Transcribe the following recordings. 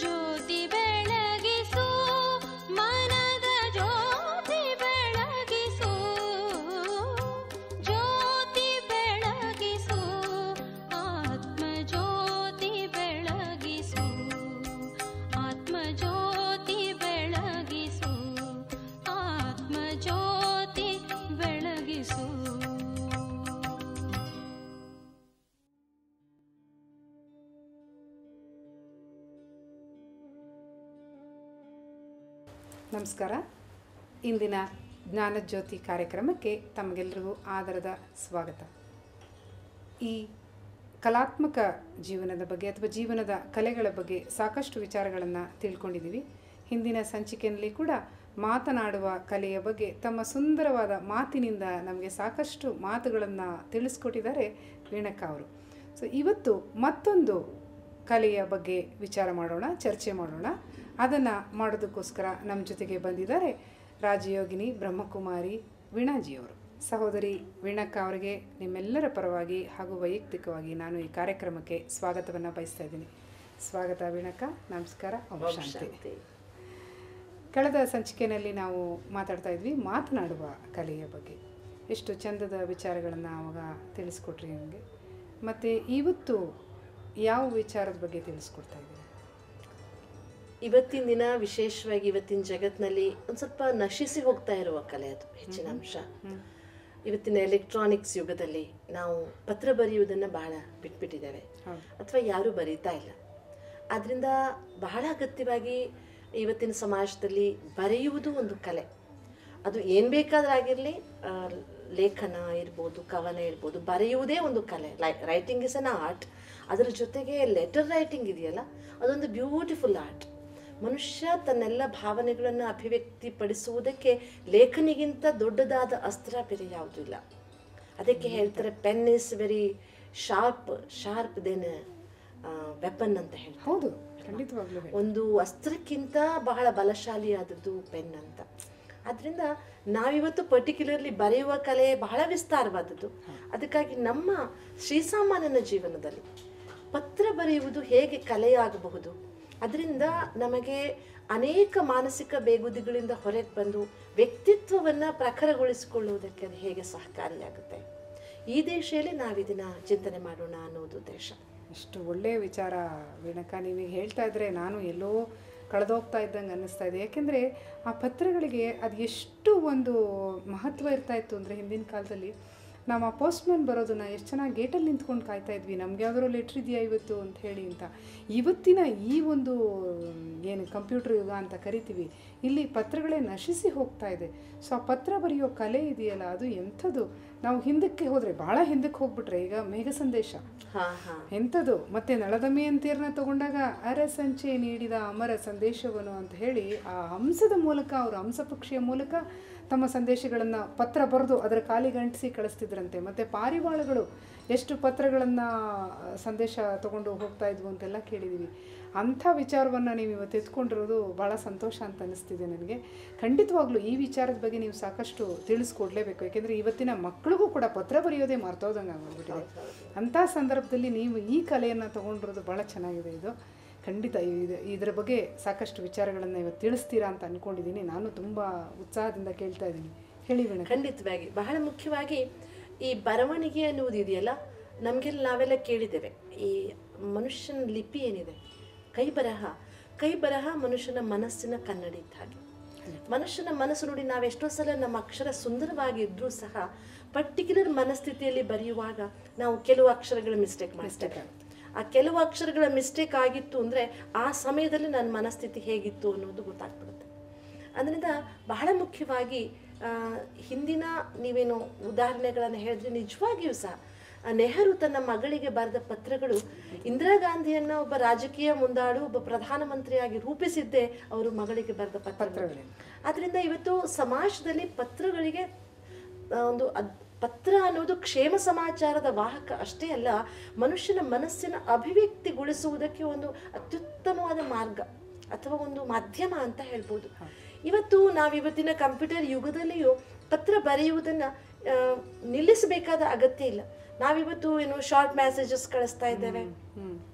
ಜ್ಯೋತಿ ಬೆಳಗಿಸು ಮನದ ಜ್ಯೋತಿ ಬೆಳಗಿಸು ಜ್ಯೋತಿ ಬೆಳಗಿಸು ಆತ್ಮ ಜ್ಯೋತಿ ಬೆಳಗಿಸು ಆತ್ಮ ಜ್ಯೋತಿ ಬೆಳಗಿಸು ಆತ್ಮ ಜ್ಯೋತಿ ಬೆಳಗಿಸು. ನಮಸ್ಕಾರ. ಇಂದಿನ ಜ್ಞಾನಜ್ಯೋತಿ ಕಾರ್ಯಕ್ರಮಕ್ಕೆ ತಮಗೆಲ್ಲರಿಗೂ ಆದರದ ಸ್ವಾಗತ. ಈ ಕಲಾತ್ಮಕ ಜೀವನದ ಬಗ್ಗೆ ಅಥವಾ ಜೀವನದ ಕಲೆಗಳ ಬಗ್ಗೆ ಸಾಕಷ್ಟು ವಿಚಾರಗಳನ್ನು ತಿಳ್ಕೊಂಡಿದ್ದೀವಿ. ಹಿಂದಿನ ಸಂಚಿಕೆಯಲ್ಲಿ ಕೂಡ ಮಾತನಾಡುವ ಕಲೆಯ ಬಗ್ಗೆ ತಮ್ಮ ಸುಂದರವಾದ ಮಾತಿನಿಂದ ನಮಗೆ ಸಾಕಷ್ಟು ಮಾತುಗಳನ್ನು ತಿಳಿಸ್ಕೊಟ್ಟಿದ್ದಾರೆ ವೀಣಕ್ಕ ಅವರು. ಸೊ ಇವತ್ತು ಮತ್ತೊಂದು ಕಲೆಯ ಬಗ್ಗೆ ವಿಚಾರ ಮಾಡೋಣ, ಚರ್ಚೆ ಮಾಡೋಣ. ಅದನ್ನು ಮಾಡೋದಕ್ಕೋಸ್ಕರ ನಮ್ಮ ಜೊತೆಗೆ ಬಂದಿದ್ದಾರೆ ರಾಜಯೋಗಿನಿ ಬ್ರಹ್ಮಕುಮಾರಿ ವೀಣಾಜಿಯವರು. ಸಹೋದರಿ ವೀಣಕ್ಕ ಅವರಿಗೆ ನಿಮ್ಮೆಲ್ಲರ ಪರವಾಗಿ ಹಾಗೂ ವೈಯಕ್ತಿಕವಾಗಿ ನಾನು ಈ ಕಾರ್ಯಕ್ರಮಕ್ಕೆ ಸ್ವಾಗತವನ್ನು ಬಯಸ್ತಾ ಇದ್ದೀನಿ. ಸ್ವಾಗತ ವೀಣಕ್ಕ. ನಮಸ್ಕಾರ. ಶಾಂತಿ. ಕಳೆದ ಸಂಚಿಕೆಯಲ್ಲಿ ನಾವು ಮಾತಾಡ್ತಾ ಇದ್ವಿ ಮಾತನಾಡುವ ಕಲೆಯ ಬಗ್ಗೆ. ಎಷ್ಟು ಚಂದದ ವಿಚಾರಗಳನ್ನು ಆವಾಗ ತಿಳಿಸ್ಕೊಟ್ರಿ ನಮಗೆ. ಮತ್ತು ಇವತ್ತು ಯಾವ ವಿಚಾರದ ಬಗ್ಗೆ ತಿಳಿಸ್ಕೊಡ್ತಾ ಇದ್ದೀವಿ? ಇವತ್ತಿನ ದಿನ ವಿಶೇಷವಾಗಿ ಇವತ್ತಿನ ಜಗತ್ತಿನಲ್ಲಿ ಒಂದು ಸ್ವಲ್ಪ ನಶಿಸಿ ಹೋಗ್ತಾ ಇರುವ ಕಲೆ ಅದು ಹೆಚ್ಚಿನ ಅಂಶ. ಇವತ್ತಿನ ಎಲೆಕ್ಟ್ರಾನಿಕ್ಸ್ ಯುಗದಲ್ಲಿ ನಾವು ಪತ್ರ ಬರೆಯುವುದನ್ನು ಬಹಳ ಬಿಟ್ಬಿಟ್ಟಿದ್ದೇವೆ ಅಥವಾ ಯಾರೂ ಬರೀತಾ ಇಲ್ಲ. ಆದ್ದರಿಂದ ಬಹಳ ಅಗತ್ಯವಾಗಿ ಇವತ್ತಿನ ಸಮಾಜದಲ್ಲಿ ಬರೆಯುವುದು ಒಂದು ಕಲೆ. ಅದು ಏನು ಬೇಕಾದ್ರಾಗಿರಲಿ, ಲೇಖನ ಇರ್ಬೋದು, ಕವನ ಇರ್ಬೋದು, ಬರೆಯುವುದೇ ಒಂದು ಕಲೆ. Writing is an art. ಅದರ ಜೊತೆಗೆ ಲೆಟರ್ ರೈಟಿಂಗ್ ಇದೆಯಲ್ಲ, ಅದೊಂದು ಬ್ಯೂಟಿಫುಲ್ ಆರ್ಟ್. ಮನುಷ್ಯ ತನ್ನೆಲ್ಲ ಭಾವನೆಗಳನ್ನು ಅಭಿವ್ಯಕ್ತಿಪಡಿಸುವುದಕ್ಕೆ ಲೇಖನಿಗಿಂತ ದೊಡ್ಡದಾದ ಅಸ್ತ್ರ ಬೇರೆ ಯಾವುದೂ ಇಲ್ಲ. ಅದಕ್ಕೆ ಹೇಳ್ತಾರೆ pen is very sharp than weapon ಅಂತ ಹೇಳ್ತಾರೆ. ಹೌದು, ಖಂಡಿತವಾಗ್ಲೂ. ಒಂದು ಅಸ್ತ್ರಕ್ಕಿಂತ ಬಹಳ ಬಲಶಾಲಿಯಾದದ್ದು ಪೆನ್ ಅಂತ. ಆದ್ದರಿಂದ ನಾವಿವತ್ತು ಪರ್ಟಿಕ್ಯುಲರ್ಲಿ ಬರೆಯುವ ಕಲೆ ಬಹಳ ವಿಸ್ತಾರವಾದದ್ದು. ಅದಕ್ಕಾಗಿ ನಮ್ಮ ಶ್ರೀಸಾಮಾನ್ಯನ ಜೀವನದಲ್ಲಿ ಪತ್ರ ಬರೆಯುವುದು ಹೇಗೆ ಕಲೆಯಾಗಬಹುದು, ಅದರಿಂದ ನಮಗೆ ಅನೇಕ ಮಾನಸಿಕ ಬೇಗುದಿಗಳಿಂದ ಹೊರಗೆ ಬಂದು ವ್ಯಕ್ತಿತ್ವವನ್ನು ಪ್ರಖರಗೊಳಿಸಿಕೊಳ್ಳುವುದಕ್ಕೆ ಅದು ಹೇಗೆ ಸಹಕಾರಿಯಾಗುತ್ತೆ, ಈ ದಿಶೆಯಲ್ಲಿ ನಾವಿದನ್ನು ಚಿಂತನೆ ಮಾಡೋಣ ಅನ್ನೋದು ಉದ್ದೇಶ. ಎಷ್ಟು ಒಳ್ಳೆಯ ವಿಚಾರ ವೀಣಕ್ಕ. ನೀವೀಗ ಹೇಳ್ತಾ ಇದ್ದರೆ ನಾನು ಎಲ್ಲೋ ಕಳೆದೋಗ್ತಾ ಇದ್ದಂಗೆ ಅನ್ನಿಸ್ತಾ ಇದೆ. ಯಾಕೆಂದರೆ ಆ ಪತ್ರಗಳಿಗೆ ಅದು ಎಷ್ಟು ಒಂದು ಮಹತ್ವ ಇರ್ತಾಯಿತ್ತು ಅಂದರೆ, ಹಿಂದಿನ ಕಾಲದಲ್ಲಿ ನಾವು ಆ ಪೋಸ್ಟ್ಮ್ಯಾನ್ ಬರೋದನ್ನು ಎಷ್ಟು ಚೆನ್ನಾಗಿ ಗೇಟಲ್ಲಿ ನಿಂತ್ಕೊಂಡು ಕಾಯ್ತಾ ಇದ್ವಿ, ನಮ್ಗೆ ಯಾವ್ದಾದ್ರು ಲೆಟ್ರ್ ಇದೆಯಾ ಇವತ್ತು ಅಂತ ಹೇಳಿ ಅಂತ. ಇವತ್ತಿನ ಈ ಒಂದು ಏನು ಕಂಪ್ಯೂಟರ್ ಯುಗ ಅಂತ ಕರಿತೀವಿ, ಇಲ್ಲಿ ಪತ್ರಗಳೇ ನಶಿಸಿ ಹೋಗ್ತಾ ಇದೆ. ಸೊ ಆ ಪತ್ರ ಬರೆಯೋ ಕಲೆ ಇದೆಯಲ್ಲ, ಅದು ಎಂಥದ್ದು. ನಾವು ಹಿಂದಕ್ಕೆ ಹೋದರೆ, ಭಾಳ ಹಿಂದಕ್ಕೆ ಹೋಗ್ಬಿಟ್ರೆ, ಈಗ ಮೇಘ ಸಂದೇಶ ಎಂಥದ್ದು, ಮತ್ತು ನಳದಮಯಂತಿಯರನ್ನ ತಗೊಂಡಾಗ ಅರಸಂಚೆ ನೀಡಿದ ಅಮರ ಸಂದೇಶವನು ಅಂತ ಹೇಳಿ ಆ ಹಂಸದ ಮೂಲಕ, ಅವರು ಹಂಸ ಪಕ್ಷಿಯ ಮೂಲಕ ತಮ್ಮ ಸಂದೇಶಗಳನ್ನು ಪತ್ರ ಬರೆದು ಅದರ ಕಾಲಿಗೆ ಅಂಟಿಸಿ ಕಳಿಸ್ತಿದ್ರಂತೆ. ಮತ್ತು ಪಾರಿವಾಳಗಳು ಎಷ್ಟು ಪತ್ರಗಳನ್ನು ಸಂದೇಶ ತೊಗೊಂಡು ಹೋಗ್ತಾ ಇದ್ವು ಅಂತೆಲ್ಲ ಕೇಳಿದ್ದೀವಿ. ಅಂಥ ವಿಚಾರವನ್ನು ನೀವು ಇವತ್ತು ಎತ್ಕೊಂಡಿರೋದು ಭಾಳ ಸಂತೋಷ ಅಂತ ಅನ್ನಿಸ್ತಿದೆ ನನಗೆ. ಖಂಡಿತವಾಗ್ಲೂ ಈ ವಿಚಾರದ ಬಗ್ಗೆ ನೀವು ಸಾಕಷ್ಟು ತಿಳಿಸ್ಕೊಡ್ಲೇಬೇಕು. ಯಾಕೆಂದರೆ ಇವತ್ತಿನ ಮಕ್ಕಳಿಗೂ ಕೂಡ ಪತ್ರ ಬರೆಯೋದೇ ಮರ್ತೋದಂಗೆ ಆಗೋಗ್ಬಿಟ್ಟಿದೆ. ಅಂಥ ಸಂದರ್ಭದಲ್ಲಿ ನೀವು ಈ ಕಲೆಯನ್ನು ತೊಗೊಂಡಿರೋದು ಭಾಳ ಚೆನ್ನಾಗಿದೆ. ಇದು ಖಂಡಿತ ಇದರ ಬಗ್ಗೆ ಸಾಕಷ್ಟು ವಿಚಾರಗಳನ್ನು ಇವತ್ತು ತಿಳಿಸ್ತೀರಾ ಅಂತ ಅಂದ್ಕೊಂಡಿದ್ದೀನಿ. ನಾನು ತುಂಬ ಉತ್ಸಾಹದಿಂದ ಕೇಳ್ತಾ ಇದ್ದೀನಿ. ಹೇಳಿ ಮೇಡಮ್. ಖಂಡಿತವಾಗಿ ಬಹಳ ಮುಖ್ಯವಾಗಿ ಈ ಬರವಣಿಗೆ ಅನ್ನುವುದು ಇದೆಯಲ್ಲ, ನಮಗೆಲ್ಲ ನಾವೆಲ್ಲ ಕೇಳಿದ್ದೇವೆ. ಈ ಮನುಷ್ಯನ ಲಿಪಿ ಏನಿದೆ, ಕೈ ಬರಹ ಮನುಷ್ಯನ ಮನಸ್ಸಿನ ಕನ್ನಡಿ ಇದ್ದ ಹಾಗೆ. ಮನುಷ್ಯನ ಮನಸ್ಸು ನೋಡಿ, ನಾವೆಷ್ಟೋ ಸಲ ನಮ್ಮ ಅಕ್ಷರ ಸುಂದರವಾಗಿದ್ದರೂ ಸಹ ಪರ್ಟಿಕ್ಯುಲರ್ ಮನಸ್ಥಿತಿಯಲ್ಲಿ ಬರೆಯುವಾಗ ನಾವು ಕೆಲವು ಅಕ್ಷರಗಳ ಮಿಸ್ಟೇಕ್ ಮಾಡ್ತೇವೆ. ಆ ಕೆಲವು ಅಕ್ಷರಗಳ ಮಿಸ್ಟೇಕ್ ಆಗಿತ್ತು ಅಂದರೆ ಆ ಸಮಯದಲ್ಲಿ ನನ್ನ ಮನಸ್ಥಿತಿ ಹೇಗಿತ್ತು ಅನ್ನೋದು ಗೊತ್ತಾಗ್ಬಿಡುತ್ತೆ. ಅದರಿಂದ ಬಹಳ ಮುಖ್ಯವಾಗಿ ಹಿಂದಿನ ನೀವೇನು ಉದಾಹರಣೆಗಳನ್ನು ಹೇಳಿದ್ರೆ, ನಿಜವಾಗಿಯೂ ಸಹ ನೆಹರು ತನ್ನ ಮಗಳಿಗೆ ಬರೆದ ಪತ್ರಗಳು ಇಂದಿರಾ ಗಾಂಧಿಯನ್ನು ಒಬ್ಬ ರಾಜಕೀಯ ಮುಂದಾಳು, ಒಬ್ಬ ಪ್ರಧಾನಮಂತ್ರಿಯಾಗಿ ರೂಪಿಸಿದ್ದೇ ಅವರು ಮಗಳಿಗೆ ಬರೆದ ಪತ್ರಗಳು. ಆದ್ದರಿಂದ ಇವತ್ತು ಸಮಾಜದಲ್ಲಿ ಪತ್ರಗಳಿಗೆ ಒಂದು ಪತ್ರ ಅನ್ನೋದು ಕ್ಷೇಮ ಸಮಾಚಾರದ ವಾಹಕ ಅಷ್ಟೇ ಅಲ್ಲ, ಮನುಷ್ಯನ ಮನಸ್ಸಿನ ಅಭಿವ್ಯಕ್ತಿಗೊಳಿಸುವುದಕ್ಕೆ ಒಂದು ಅತ್ಯುತ್ತಮವಾದ ಮಾರ್ಗ ಅಥವಾ ಒಂದು ಮಾಧ್ಯಮ ಅಂತ ಹೇಳ್ಬೋದು. ನಾವಿವತ್ತಿನ ಕಂಪ್ಯೂಟರ್ ಯುಗದಲ್ಲಿಯೂ ಪತ್ರ ಬರೆಯುವುದನ್ನು ನಿಲ್ಲಿಸಬೇಕಾದ ಅಗತ್ಯ ಇಲ್ಲ. ನಾವಿವತ್ತು ಶಾರ್ಟ್ ಮೆಸೇಜಸ್ ಕಳಿಸ್ತಾ ಇದ್ದೇವೆ.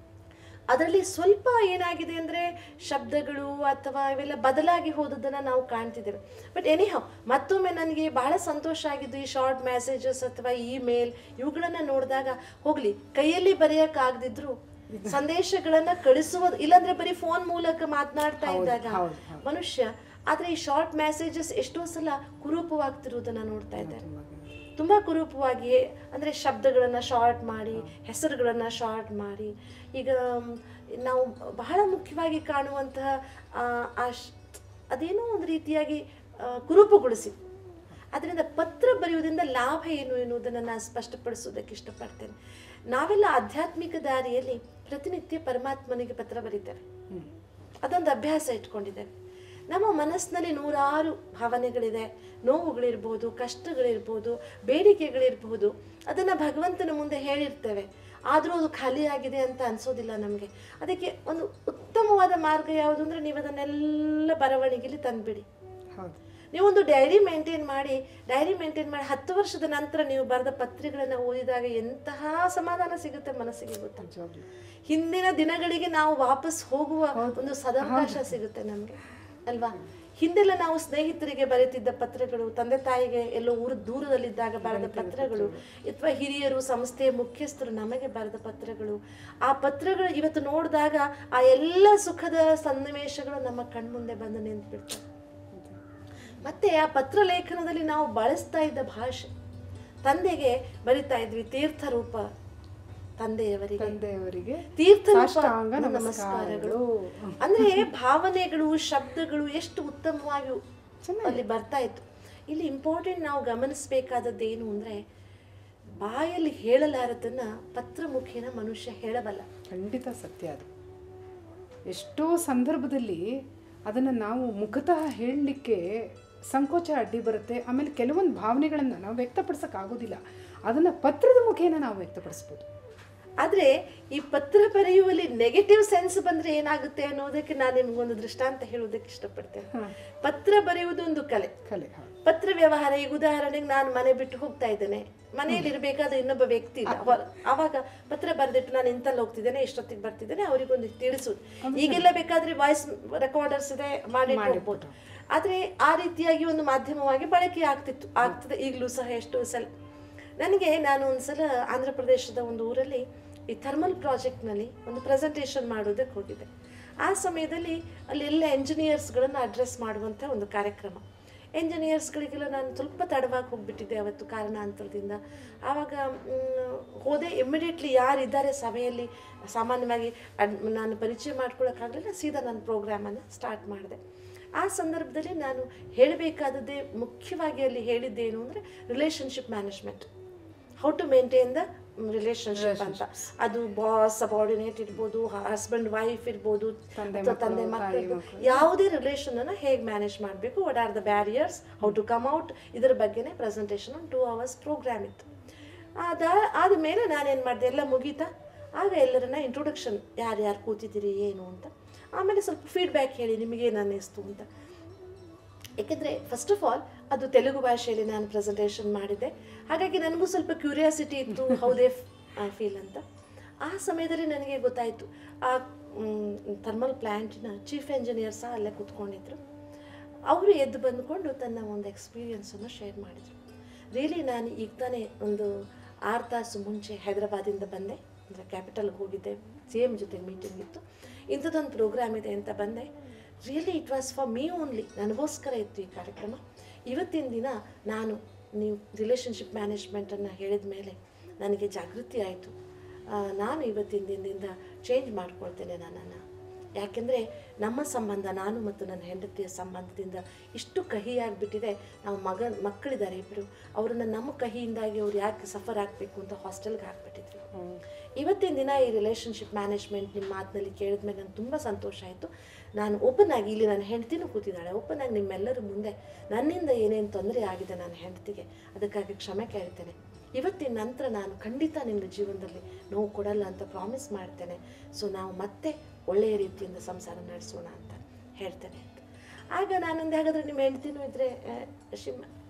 ಅದರಲ್ಲಿ ಸ್ವಲ್ಪ ಏನಾಗಿದೆ ಅಂದರೆ ಶಬ್ದಗಳು ಅಥವಾ ಇವೆಲ್ಲ ಬದಲಾಗಿ ಹೋದದ್ದನ್ನು ನಾವು ಕಾಣ್ತಿದ್ದೇವೆ. ಬಟ್ ಎನಿಹೌ ಮತ್ತೊಮ್ಮೆ ನನಗೆ ಬಹಳ ಸಂತೋಷ ಆಗಿದ್ದು ಈ ಶಾರ್ಟ್ ಮೆಸೇಜಸ್ ಅಥವಾ ಇಮೇಲ್ ಇವುಗಳನ್ನು ನೋಡಿದಾಗ, ಹೋಗಲಿ ಕೈಯಲ್ಲಿ ಬರೆಯೋಕ್ಕಾಗದಿದ್ರು ಸಂದೇಶಗಳನ್ನು ಕಳಿಸುವ, ಇಲ್ಲಾಂದ್ರೆ ಬರೀ ಫೋನ್ ಮೂಲಕ ಮಾತನಾಡ್ತಾ ಇದ್ದಾಗ ಮನುಷ್ಯ, ಆದರೆ ಈ ಶಾರ್ಟ್ ಮೆಸೇಜಸ್ ಎಷ್ಟೋ ಸಲ ಕುರೂಪವಾಗ್ತಿರುವುದನ್ನು ನೋಡ್ತಾ ಇದ್ದಾರೆ. ತುಂಬ ಕುರೂಪವಾಗಿ ಅಂದರೆ ಶಬ್ದಗಳನ್ನು ಶಾರ್ಟ್ ಮಾಡಿ, ಹೆಸರುಗಳನ್ನು ಶಾರ್ಟ್ ಮಾಡಿ, ಈಗ ನಾವು ಬಹಳ ಮುಖ್ಯವಾಗಿ ಕಾಣುವಂತಹ ಅದೇನೋ ಒಂದು ರೀತಿಯಾಗಿ ಕುರೂಪಗೊಳಿಸಿ. ಅದರಿಂದ ಪತ್ರ ಬರೆಯುವುದರಿಂದ ಲಾಭ ಏನು ಎನ್ನುವುದನ್ನು ನಾನು ಸ್ಪಷ್ಟಪಡಿಸೋದಕ್ಕೆ ಇಷ್ಟಪಡ್ತೇನೆ. ನಾವೆಲ್ಲ ಆಧ್ಯಾತ್ಮಿಕ ದಾರಿಯಲ್ಲಿ ಪ್ರತಿನಿತ್ಯ ಪರಮಾತ್ಮನಿಗೆ ಪತ್ರ ಬರೀತೇವೆ, ಅದೊಂದು ಅಭ್ಯಾಸ ಇಟ್ಕೊಂಡಿದ್ದೇವೆ. ನಮ್ಮ ಮನಸ್ಸಿನಲ್ಲಿ ನೂರಾರು ಭಾವನೆಗಳಿದೆ, ನೋವುಗಳಿರ್ಬೋದು, ಕಷ್ಟಗಳಿರ್ಬೋದು, ಬೇಡಿಕೆಗಳಿರ್ಬೋದು. ಅದನ್ನು ಭಗವಂತನ ಮುಂದೆ ಹೇಳಿರ್ತೇವೆ, ಆದರೂ ಅದು ಖಾಲಿಯಾಗಿದೆ ಅಂತ ಅನಿಸೋದಿಲ್ಲ ನಮಗೆ. ಅದಕ್ಕೆ ಒಂದು ಉತ್ತಮವಾದ ಮಾರ್ಗ ಯಾವುದು ಅಂದರೆ, ನೀವು ಅದನ್ನೆಲ್ಲ ಬರವಣಿಗೆಯಲ್ಲಿ ತಂದುಬಿಡಿ. ನೀವೊಂದು ಡೈರಿ ಮೇಂಟೈನ್ ಮಾಡಿ 10 ವರ್ಷದ ನಂತರ ನೀವು ಬರೆದ ಪತ್ರಿಕೆಗಳನ್ನು ಓದಿದಾಗ ಎಂತಹ ಸಮಾಧಾನ ಸಿಗುತ್ತೆ ಮನಸ್ಸಿಗೆ ಗೊತ್ತಾ. ಹಿಂದಿನ ದಿನಗಳಿಗೆ ನಾವು ವಾಪಸ್ ಹೋಗುವ ಒಂದು ಸದಾವಕಾಶ ಸಿಗುತ್ತೆ ನಮಗೆ ಅಲ್ವಾ. ಹಿಂದೆಲ್ಲ ನಾವು ಸ್ನೇಹಿತರಿಗೆ ಬರೆತಿದ್ದ ಪತ್ರಗಳು, ತಂದೆ ತಾಯಿಗೆ ಎಲ್ಲೋ ದೂರದಲ್ಲಿದ್ದಾಗ ಬರೆದ ಪತ್ರಗಳು, ಅಥವಾ ಹಿರಿಯರು ಸಂಸ್ಥೆಯ ಮುಖ್ಯಸ್ಥರು ನಮಗೆ ಬರೆದ ಪತ್ರಗಳು, ಆ ಪತ್ರಗಳು ಇವತ್ತು ನೋಡಿದಾಗ ಆ ಎಲ್ಲ ಸುಖದ ಸನ್ನಿವೇಶಗಳು ನಮ್ಮ ಕಣ್ಮುಂದೆ ಬಂದು ನಿಂತುಬಿಡ್ತವೆ. ಮತ್ತೆ ಆ ಪತ್ರ ಲೇಖನದಲ್ಲಿ ನಾವು ಬಳಸ್ತಾ ಇದ್ದ ಭಾಷೆ, ತಂದೆಗೆ ಬರಿತಾ ಇದ್ವಿ ತೀರ್ಥರೂಪ ತಂದೆಯವರಿಗೆ ತೀರ್ಥರೂಪ ನಮಸ್ಕಾರಗಳು. ಅಂದ್ರೆ ಭಾವನೆಗಳು, ಶಬ್ದಗಳು ಎಷ್ಟು ಉತ್ತಮವಾಗಿ ಅಲ್ಲಿ ಬರ್ತಾ ಇತ್ತು. ಇಲ್ಲಿ ಇಂಪಾರ್ಟೆಂಟ್ ನಾವು ಗಮನಿಸಬೇಕಾದದ್ದು ಏನು ಅಂದ್ರೆ, ಬಾಯಲ್ಲಿ ಹೇಳಲಾರದನ್ನ ಪತ್ರ ಮುಖೇನ ಮನುಷ್ಯ ಹೇಳಬಲ್ಲ. ಖಂಡಿತ ಸತ್ಯ ಅದು. ಎಷ್ಟೋ ಸಂದರ್ಭದಲ್ಲಿ ಅದನ್ನು ನಾವು ಮುಖತಃ ಹೇಳಲಿಕ್ಕೆ ಸಂಕೋಚ ಅಡ್ಡಿ ಬರುತ್ತೆ. ಆಮೇಲೆ ಕೆಲವೊಂದು ಭಾವನೆಗಳನ್ನು ನಾವು ವ್ಯಕ್ತಪಡಿಸೋಕ್ಕಾಗೋದಿಲ್ಲ, ಅದನ್ನು ಪತ್ರದ ಮುಖೇನ ನಾವು ವ್ಯಕ್ತಪಡಿಸ್ಬೋದು. ಆದರೆ ಈ ಪತ್ರ ಬರೆಯುವಲ್ಲಿ ನೆಗೆಟಿವ್ ಸೆನ್ಸ್ ಬಂದರೆ ಏನಾಗುತ್ತೆ ಅನ್ನೋದಕ್ಕೆ ನಾನು ನಿಮಗೊಂದು ದೃಷ್ಟಾಂತ ಹೇಳೋದಕ್ಕೆ ಇಷ್ಟಪಡ್ತೇನೆ. ಪತ್ರ ಬರೆಯುವುದು ಒಂದು ಕಲೆ. ಪತ್ರ ವ್ಯವಹಾರ, ಈಗ ಉದಾಹರಣೆಗೆ ನಾನು ಮನೆ ಬಿಟ್ಟು ಹೋಗ್ತಾ ಇದ್ದೇನೆ, ಮನೆಯಲ್ಲಿ ಇರಬೇಕಾದ್ರೆ ಇನ್ನೊಬ್ಬ ವ್ಯಕ್ತಿ ಇಲ್ಲ, ಆವಾಗ ಪತ್ರ ಬರೆದಿಟ್ಟು ನಾನು ಇಂತಲ್ಲಿ ಹೋಗ್ತಿದ್ದೇನೆ, ಎಷ್ಟೊತ್ತಿಗೆ ಬರ್ತಿದ್ದೇನೆ ಅವರಿಗೊಂದು ತಿಳಿಸೋದು. ಈಗೆಲ್ಲ ಬೇಕಾದ್ರೆ ವಾಯ್ಸ್ ರೆಕಾರ್ಡರ್ಸ್ ಇದೆ, ಮಾಡಿ ಹೋಗ್ಬೋದು. ಆದರೆ ಆ ರೀತಿಯಾಗಿ ಒಂದು ಮಾಧ್ಯಮವಾಗಿ ಬಳಕೆ ಆಗ್ತದೆ ಈಗಲೂ ಸಹ ಎಷ್ಟೋ ಸಲ. ನಾನು ಒಂದ್ಸಲ ಆಂಧ್ರ ಪ್ರದೇಶದ ಒಂದು ಊರಲ್ಲಿ ಈ ಥರ್ಮಲ್ ಪ್ರಾಜೆಕ್ಟ್ನಲ್ಲಿ ಒಂದು ಪ್ರೆಸೆಂಟೇಷನ್ ಮಾಡೋದಕ್ಕೆ ಹೋಗಿದ್ದೆ. ಆ ಸಮಯದಲ್ಲಿ ಅಲ್ಲಿ ಎಲ್ಲ ಎಂಜಿನಿಯರ್ಸ್ಗಳನ್ನು ಅಡ್ರೆಸ್ ಮಾಡುವಂಥ ಒಂದು ಕಾರ್ಯಕ್ರಮ. ಎಂಜಿನಿಯರ್ಸ್ಗಳಿಗೆಲ್ಲ ನಾನು ಸ್ವಲ್ಪ ತಡವಾಗಿ ಹೋಗಿಬಿಟ್ಟಿದ್ದೆ ಅವತ್ತು ಕಾರಣಾಂತರದಿಂದ. ಆವಾಗ ಹೋದೆ, ಇಮ್ಮಿಡಿಯೇಟ್ಲಿ ಯಾರಿದ್ದಾರೆ ಸಭೆಯಲ್ಲಿ ಸಾಮಾನ್ಯವಾಗಿ ನಾನು ಪರಿಚಯ ಮಾಡ್ಕೊಳ್ಳೋಕ್ಕಾಗಲಿಲ್ಲ, ಸೀದಾ ನನ್ನ ಪ್ರೋಗ್ರಾಮನ್ನು ಸ್ಟಾರ್ಟ್ ಮಾಡಿದೆ. ಆ ಸಂದರ್ಭದಲ್ಲಿ ನಾನು ಹೇಳಬೇಕಾದದ್ದೇ ಮುಖ್ಯವಾಗಿ ಅಲ್ಲಿ ಹೇಳಿದ್ದೇನು ಅಂದರೆ relationship management, how to maintain the relationship ಅಂತ. ಅದು ಬಾಸ್ ಸಬಾರ್ಡಿನೇಟ್ ಇರ್ಬೋದು, ಹಸ್ಬೆಂಡ್ ವೈಫ್ ಇರ್ಬೋದು, ತಂದೆ ಮಕ್ಕಳು, ಯಾವುದೇ ರಿಲೇಷನನ್ನು ಹೇಗೆ ಮ್ಯಾನೇಜ್ ಮಾಡಬೇಕು, what are the barriers, how to come out, ಇದರ ಬಗ್ಗೆನೇ ಪ್ರೆಸೆಂಟೇಷನ್ 2 hours ಪ್ರೋಗ್ರಾಮ್ ಇತ್ತು. ಆದಮೇಲೆ ನಾನೇನು ಮಾಡಿದೆ, ಎಲ್ಲ ಮುಗೀತಾ, ಆಗ ಎಲ್ಲರನ್ನ ಇಂಟ್ರೊಡಕ್ಷನ್, ಯಾರ್ಯಾರು ಕೂತಿದ್ದೀರಿ ಏನು ಅಂತ, ಆಮೇಲೆ ಸ್ವಲ್ಪ ಫೀಡ್ಬ್ಯಾಕ್ ಹೇಳಿ ನಿಮಗೇನು ಅನ್ನಿಸ್ತು ಅಂತ. ಏಕೆಂದರೆ ಫಸ್ಟ್ ಆಫ್ ಆಲ್ ಅದು ತೆಲುಗು ಭಾಷೆಯಲ್ಲಿ ನಾನು ಪ್ರೆಸೆಂಟೇಷನ್ ಮಾಡಿದ್ದೆ, ಹಾಗಾಗಿ ನನಗೂ ಸ್ವಲ್ಪ ಕ್ಯೂರಿಯಾಸಿಟಿ ಇತ್ತು, ಹೌದೇ ಫೀಲ್ ಅಂತ. ಆ ಸಮಯದಲ್ಲಿ ನನಗೆ ಗೊತ್ತಾಯಿತು, ಆ ಥರ್ಮಲ್ ಪ್ಲ್ಯಾಂಟಿನ ಚೀಫ್ ಎಂಜಿನಿಯರ್ ಸಹ ಅಲ್ಲೇ ಕೂತ್ಕೊಂಡಿದ್ರು. ಅವರು ಎದ್ದು ಬಂದುಕೊಂಡು ತನ್ನ ಒಂದು ಎಕ್ಸ್ಪೀರಿಯನ್ಸನ್ನು ಶೇರ್ ಮಾಡಿದರು. ರಿಯಲಿ ನಾನು ಈಗ ತಾನೇ ಒಂದು 6 ತಾಸು ಮುಂಚೆ ಹೈದರಾಬಾದಿಂದ ಬಂದೆ, ಅಂದರೆ ಕ್ಯಾಪಿಟಲ್ಗೆ ಹೋಗಿದ್ದೆ, CM ಜೊತೆ ಮೀಟಿಂಗ್ ಇತ್ತು, ಇಂಥದ್ದೊಂದು ಪ್ರೋಗ್ರಾಮ್ ಇದೆ ಅಂತ ಬಂದೆ. Really it was for me only, ನನಗೋಸ್ಕರ ಇತ್ತು ಈ ಕಾರ್ಯಕ್ರಮ. ಇವತ್ತಿನ ದಿನ ನೀವು ರಿಲೇಷನ್ಶಿಪ್ ಮ್ಯಾನೇಜ್ಮೆಂಟನ್ನು ಹೇಳಿದ ಮೇಲೆ ನನಗೆ ಜಾಗೃತಿ ಆಯಿತು. ನಾನು ಇವತ್ತಿನ ದಿನದಿಂದ ಚೇಂಜ್ ಮಾಡ್ಕೊಳ್ತೇನೆ ನನ್ನನ್ನು. ಯಾಕೆಂದರೆ ನಮ್ಮ ಸಂಬಂಧ, ನಾನು ಮತ್ತು ನನ್ನ ಹೆಂಡತಿಯ ಸಂಬಂಧದಿಂದ ಇಷ್ಟು ಕಹಿಯಾಗಿಬಿಟ್ಟಿದೆ. ನಾವು ಮಕ್ಕಳಿದ್ದಾರೆ ಇಬ್ಬರು, ಅವರನ್ನು ನಮ್ಮ ಕಹಿಯಿಂದಾಗಿ ಅವ್ರು ಯಾಕೆ ಸಫರ್ ಆಗಬೇಕು ಅಂತ ಹಾಸ್ಟೆಲ್ಗೆ ಹಾಕ್ಬಿಟ್ಟಿದ್ವಿ. ಇವತ್ತಿನ ದಿನ ಈ ರಿಲೇಷನ್ಶಿಪ್ ಮ್ಯಾನೇಜ್ಮೆಂಟ್ ನಿಮ್ಮ ಮಾತಿನಲ್ಲಿ ಕೇಳಿದ ಮೇಲೆ ನನಗೆ ತುಂಬ ಸಂತೋಷ ಆಯಿತು. ನಾನು ಓಪನ್ ಆಗಿ, ಇಲ್ಲಿ ನನ್ನ ಹೆಂಡತಿನೂ ಕೂತಿದ್ದಾಳೆ, ಓಪನ್ ಆಗಿ ನಿಮ್ಮೆಲ್ಲರ ಮುಂದೆ ನನ್ನಿಂದ ಏನೇನು ತೊಂದರೆ ಆಗಿದೆ ನನ್ನ ಹೆಂಡತಿಗೆ, ಅದಕ್ಕಾಗಿ ಕ್ಷಮೆ ಕೇಳ್ತೇನೆ. ಇವತ್ತಿನ ನಂತರ ನಾನು ಖಂಡಿತ ನಿಮ್ಮ ಜೀವನದಲ್ಲಿ ನೋವು ಕೊಡಲ್ಲ ಅಂತ ಪ್ರಾಮಿಸ್ ಮಾಡ್ತೇನೆ. ಸೊ ನಾವು ಮತ್ತೆ ಒಳ್ಳೆಯ ರೀತಿಯಿಂದ ಸಂಸಾರ ನಡೆಸೋಣ ಅಂತ ಹೇಳ್ತೇನೆ ಅಂತ. ಆಗ ನಾನೊಂದು, ಹಾಗಾದರೆ ನಿಮ್ಮ ಹೆಂಡ್ತಿನೂ ಇದ್ದರೆ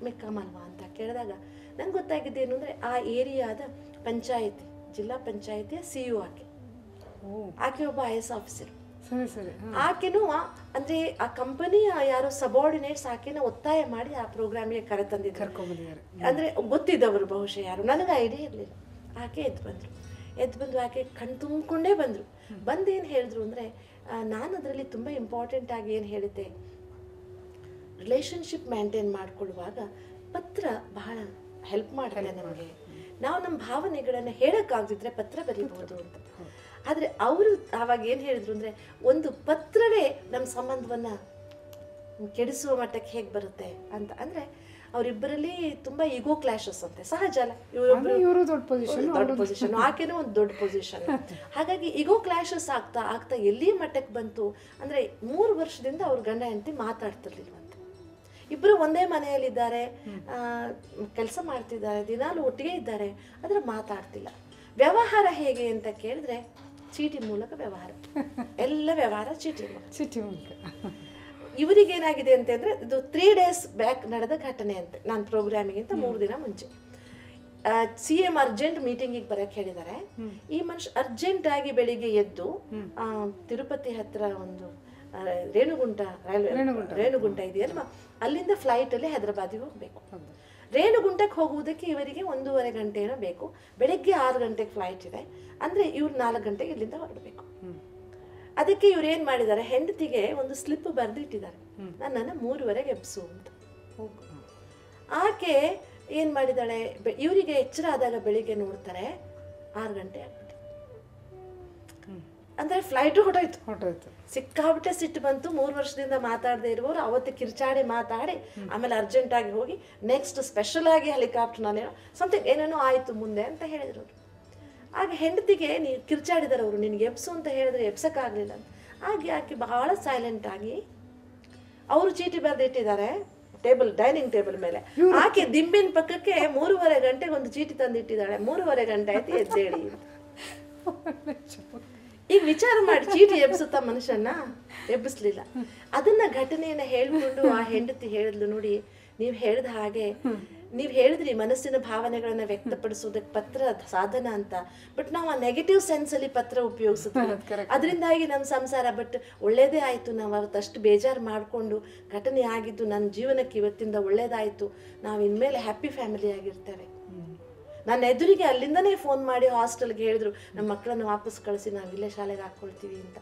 ಮೆಕ್ಕಮಲ್ವಾ ಅಂತ ಕೇಳಿದಾಗ ನಂಗೆ ಗೊತ್ತಾಗಿದ್ದೇನು ಅಂದರೆ, ಆ ಏರಿಯಾದ ಪಂಚಾಯಿತಿ, ಜಿಲ್ಲಾ ಪಂಚಾಯಿತಿಯ CEO ಆಕೆ. ಆಕೆ ಒಬ್ಬ IAS ಆಫೀಸರ್. ಸರಿ ಸರಿ. ಆಕೆನೂ ಅಂದ್ರೆ ಆ ಕಂಪನಿಯ ಯಾರೋ ಸಬಾರ್ಡಿನೇಟ್ಸ್ ಆಕೆನ ಒತ್ತಾಯ ಮಾಡಿ ಆ ಪ್ರೋಗ್ರಾಮಿಗೆ ಕರ್ಕೊಂಡ್ಬಂದಿದ್ದಾರೆ. ಅಂದ್ರೆ ಗೊತ್ತಿದ್ದವರು ಬಹುಶಃ ಯಾರು, ನನಗೆ ಐಡಿಯಾ ಇರಲಿಲ್ಲ. ಆಕೆ ಎದ್ದು ಬಂದು ಆಕೆ ಕಣ್ ತುಂಬಿಕೊಂಡೇ ಬಂದರು. ಬಂದೇನು ಹೇಳಿದ್ರು ಅಂದರೆ, ನಾನು ಅದರಲ್ಲಿ ತುಂಬ ಇಂಪಾರ್ಟೆಂಟ್ ಆಗಿ ಏನು ಹೇಳಿದ್ದೆ, ರಿಲೇಷನ್ಶಿಪ್ ಮೇಂಟೈನ್ ಮಾಡ್ಕೊಳ್ಳುವಾಗ ಪತ್ರ ಬಹಳ ಹೆಲ್ಪ್ ಮಾಡುತ್ತೆ ನಮಗೆ. ನಾವು ನಮ್ಮ ಭಾವನೆಗಳನ್ನು ಹೇಳೋಕ್ಕಾಗದಿದ್ರೆ ಪತ್ರ ಬರೀಬಹುದು ಅಂತ. ಆದರೆ ಅವರು ಆವಾಗ ಏನು ಹೇಳಿದ್ರು ಅಂದರೆ, ಒಂದು ಪತ್ರವೇ ನಮ್ಮ ಸಂಬಂಧವನ್ನು ಕೆಡಿಸುವ ಮಟ್ಟಕ್ಕೆ ಹೇಗೆ ಬರುತ್ತೆ ಅಂತ. ಅಂದರೆ ಅವರಿಬ್ಬರಲ್ಲಿ ತುಂಬ ಈಗೋ ಕ್ಲಾಶಸ್ ಅಂತೆ, ಸಹಜ ಅಲ್ಲ. ಇವರು ದೊಡ್ಡ ಪೊಸಿಷನ್, ಆಕೆನೂ ಒಂದು ದೊಡ್ಡ ಪೊಸಿಷನ್. ಹಾಗಾಗಿ ಈಗೋ ಕ್ಲಾಶಸ್ ಆಗ್ತಾ ಆಗ್ತಾ ಎಲ್ಲಿ ಮಟ್ಟಕ್ಕೆ ಬಂತು ಅಂದರೆ, 3 ವರ್ಷದಿಂದ ಅವ್ರ ಗಂಡ ಹೆಂಡತಿ ಮಾತಾಡ್ತಿರ್ಲಿಲ್ವಂತೆ. ಇಬ್ಬರು ಒಂದೇ ಮನೆಯಲ್ಲಿದ್ದಾರೆ, ಕೆಲಸ ಮಾಡ್ತಿದ್ದಾರೆ, ದಿನಾಲು ಒಟ್ಟಿಗೆ ಇದ್ದಾರೆ, ಆದರೆ ಮಾತಾಡ್ತಿಲ್ಲ. ವ್ಯವಹಾರ ಹೇಗೆ ಅಂತ ಕೇಳಿದ್ರೆ, ಚೀಟಿ ಮೂಲಕ ವ್ಯವಹಾರ, ಎಲ್ಲ ವ್ಯವಹಾರ ಚೀಟಿ ಮೂಲಕ. ಇವರಿಗೇನಾಗಿದೆ ಅಂತಂದ್ರೆ, ಇದು 3 days ಬ್ಯಾಕ್ ನಡೆದ ಘಟನೆ ಅಂತೆ. ನಾನು ಪ್ರೋಗ್ರಾಮಿಗಿಂತ 3 ದಿನ ಮುಂಚೆ CM ಅರ್ಜೆಂಟ್ ಮೀಟಿಂಗಿಗೆ ಬರಕ್ಕೆ ಹೇಳಿದ್ದಾರೆ. ಈ ಮನುಷ್ಯ ಅರ್ಜೆಂಟ್ ಆಗಿ ಬೆಳಿಗ್ಗೆ ಎದ್ದು ತಿರುಪತಿ ಹತ್ರ ಒಂದು ರೇಣುಗುಂಟ ಇದೆಯಲ್ವಾ, ಅಲ್ಲಿಂದ ಫ್ಲೈಟಲ್ಲಿ ಹೈದರಾಬಾದಿಗೆ ಹೋಗಬೇಕು. ರೇಣುಗುಂಟಕ್ಕೆ ಹೋಗುವುದಕ್ಕೆ ಇವರಿಗೆ 1.5 ಗಂಟೆ ಏನೋ ಬೇಕು. ಬೆಳಗ್ಗೆ 6 ಗಂಟೆಗೆ ಫ್ಲೈಟ್ ಇದೆ, ಅಂದರೆ ಇವ್ರು 4 ಗಂಟೆಗೆ ಇಲ್ಲಿಂದ ಹೊರಡಬೇಕು. ಅದಕ್ಕೆ ಇವ್ರು ಏನು ಮಾಡಿದ್ದಾರೆ, ಹೆಂಡತಿಗೆ ಒಂದು ಸ್ಲಿಪ್ ಬರೆದಿಟ್ಟಿದ್ದಾರೆ, ನನ್ನನ್ನು 3:30ಗೆ ಎಬ್ಸು ಅಂತ. ಆಕೆ ಏನು ಮಾಡಿದ್ದಾಳೆ, ಇವರಿಗೆ ಎಚ್ಚರ ಆದಾಗ ಬೆಳಿಗ್ಗೆ ನೋಡ್ತಾರೆ 6 ಗಂಟೆ ಆಗ್ಬಿಟ್ಟು. ಅಂದರೆ ಫ್ಲೈಟು ಹೊಟ್ಟೋಯ್ತು. ಸಿಕ್ಕಾಬಿಟ್ಟೆ ಸಿಟ್ಟು ಬಂತು. 3 ವರ್ಷದಿಂದ ಮಾತಾಡದೆ ಇರುವವರು ಅವತ್ತು ಕಿರ್ಚಾಡಿ ಮಾತಾಡಿ ಆಮೇಲೆ ಅರ್ಜೆಂಟಾಗಿ ಹೋಗಿ ನೆಕ್ಸ್ಟ್ ಸ್ಪೆಷಲ್ ಆಗಿ ಹೆಲಿಕಾಪ್ಟರ್ನಲ್ಲಿ ಸಮಥಿಂಗ್ ಏನೇನೋ ಆಯಿತು ಮುಂದೆ ಅಂತ ಹೇಳಿದ್ರು ಅವರು. ಆಗ ಹೆಂಡತಿಗೆ ಕಿರ್ಚಾಡಿದಾರೆ ಅವರು, ನಿನಗೆ ಎಬ್ಸು ಅಂತ ಹೇಳಿದ್ರೆ ಎಬ್ಸಕ್ಕಾಗಲಿಲ್ಲ ಅಂತ. ಹಾಗೆ ಆಕೆ ಬಹಳ ಸೈಲೆಂಟ್ ಆಗಿ, ಅವರು ಚೀಟಿ ಬರೆದಿಟ್ಟಿದ್ದಾರೆ ಡೈನಿಂಗ್ ಟೇಬಲ್ ಮೇಲೆ. ಆಕೆ ದಿಂಬಿನ ಪಕ್ಕಕ್ಕೆ 3:30 ಗಂಟೆಗೆ ಒಂದು ಚೀಟಿ ತಂದಿಟ್ಟಿದ್ದಾಳೆ. 3:30 ಗಂಟೆ ಆಯ್ತು ಎದ್ದೇಳಿ. ಈಗ ವಿಚಾರ ಮಾಡಿ, ಚೀಟಿ ಎಬ್ಸುತ್ತಾ ಮನುಷ್ಯನ್ನ? ಎಬ್ಬಿಸ್ಲಿಲ್ಲ. ಅದನ್ನ ಘಟನೆಯನ್ನ ಹೇಳ್ಕೊಂಡು ಆ ಹೆಂಡತಿ ಹೇಳಿದ್ಲು, ನೋಡಿ ನೀವು ಹೇಳಿದ ಹಾಗೆ, ನೀವು ಹೇಳಿದ್ರಿ ಮನಸ್ಸಿನ ಭಾವನೆಗಳನ್ನ ವ್ಯಕ್ತಪಡಿಸೋದಕ್ಕೆ ಪತ್ರ ಸಾಧನ ಅಂತ. ಬಟ್ ನಾವು ಆ ನೆಗೆಟಿವ್ ಸೆನ್ಸಲ್ಲಿ ಪತ್ರ ಉಪಯೋಗಿಸುತ್ತೀವಿ. ಅದರಿಂದಾಗಿ ನಮ್ಮ ಸಂಸಾರ ಬಟ್ ಒಳ್ಳೇದೇ ಆಯಿತು. ನಾವು ಅವತ್ತಷ್ಟು ಬೇಜಾರು ಮಾಡಿಕೊಂಡು ಘಟನೆ ಆಗಿದ್ದು ನನ್ನ ಜೀವನಕ್ಕೆ ಇವತ್ತಿಂದ ಒಳ್ಳೇದಾಯಿತು, ನಾವು ಇನ್ಮೇಲೆ ಹ್ಯಾಪಿ ಫ್ಯಾಮಿಲಿ ಆಗಿರ್ತೇವೆ. ನನ್ನ ಎದುರಿಗೆ ಅಲ್ಲಿಂದನೇ ಫೋನ್ ಮಾಡಿ ಹಾಸ್ಟೆಲ್ಗೆ ಹೇಳಿದ್ರು, ನಮ್ಮ ಮಕ್ಕಳನ್ನು ವಾಪಸ್ ಕಳಿಸಿ ನಾವು ಇಲ್ಲೇ ಶಾಲೆಗೆ ಹಾಕ್ಕೊಳ್ತೀವಿ ಅಂತ.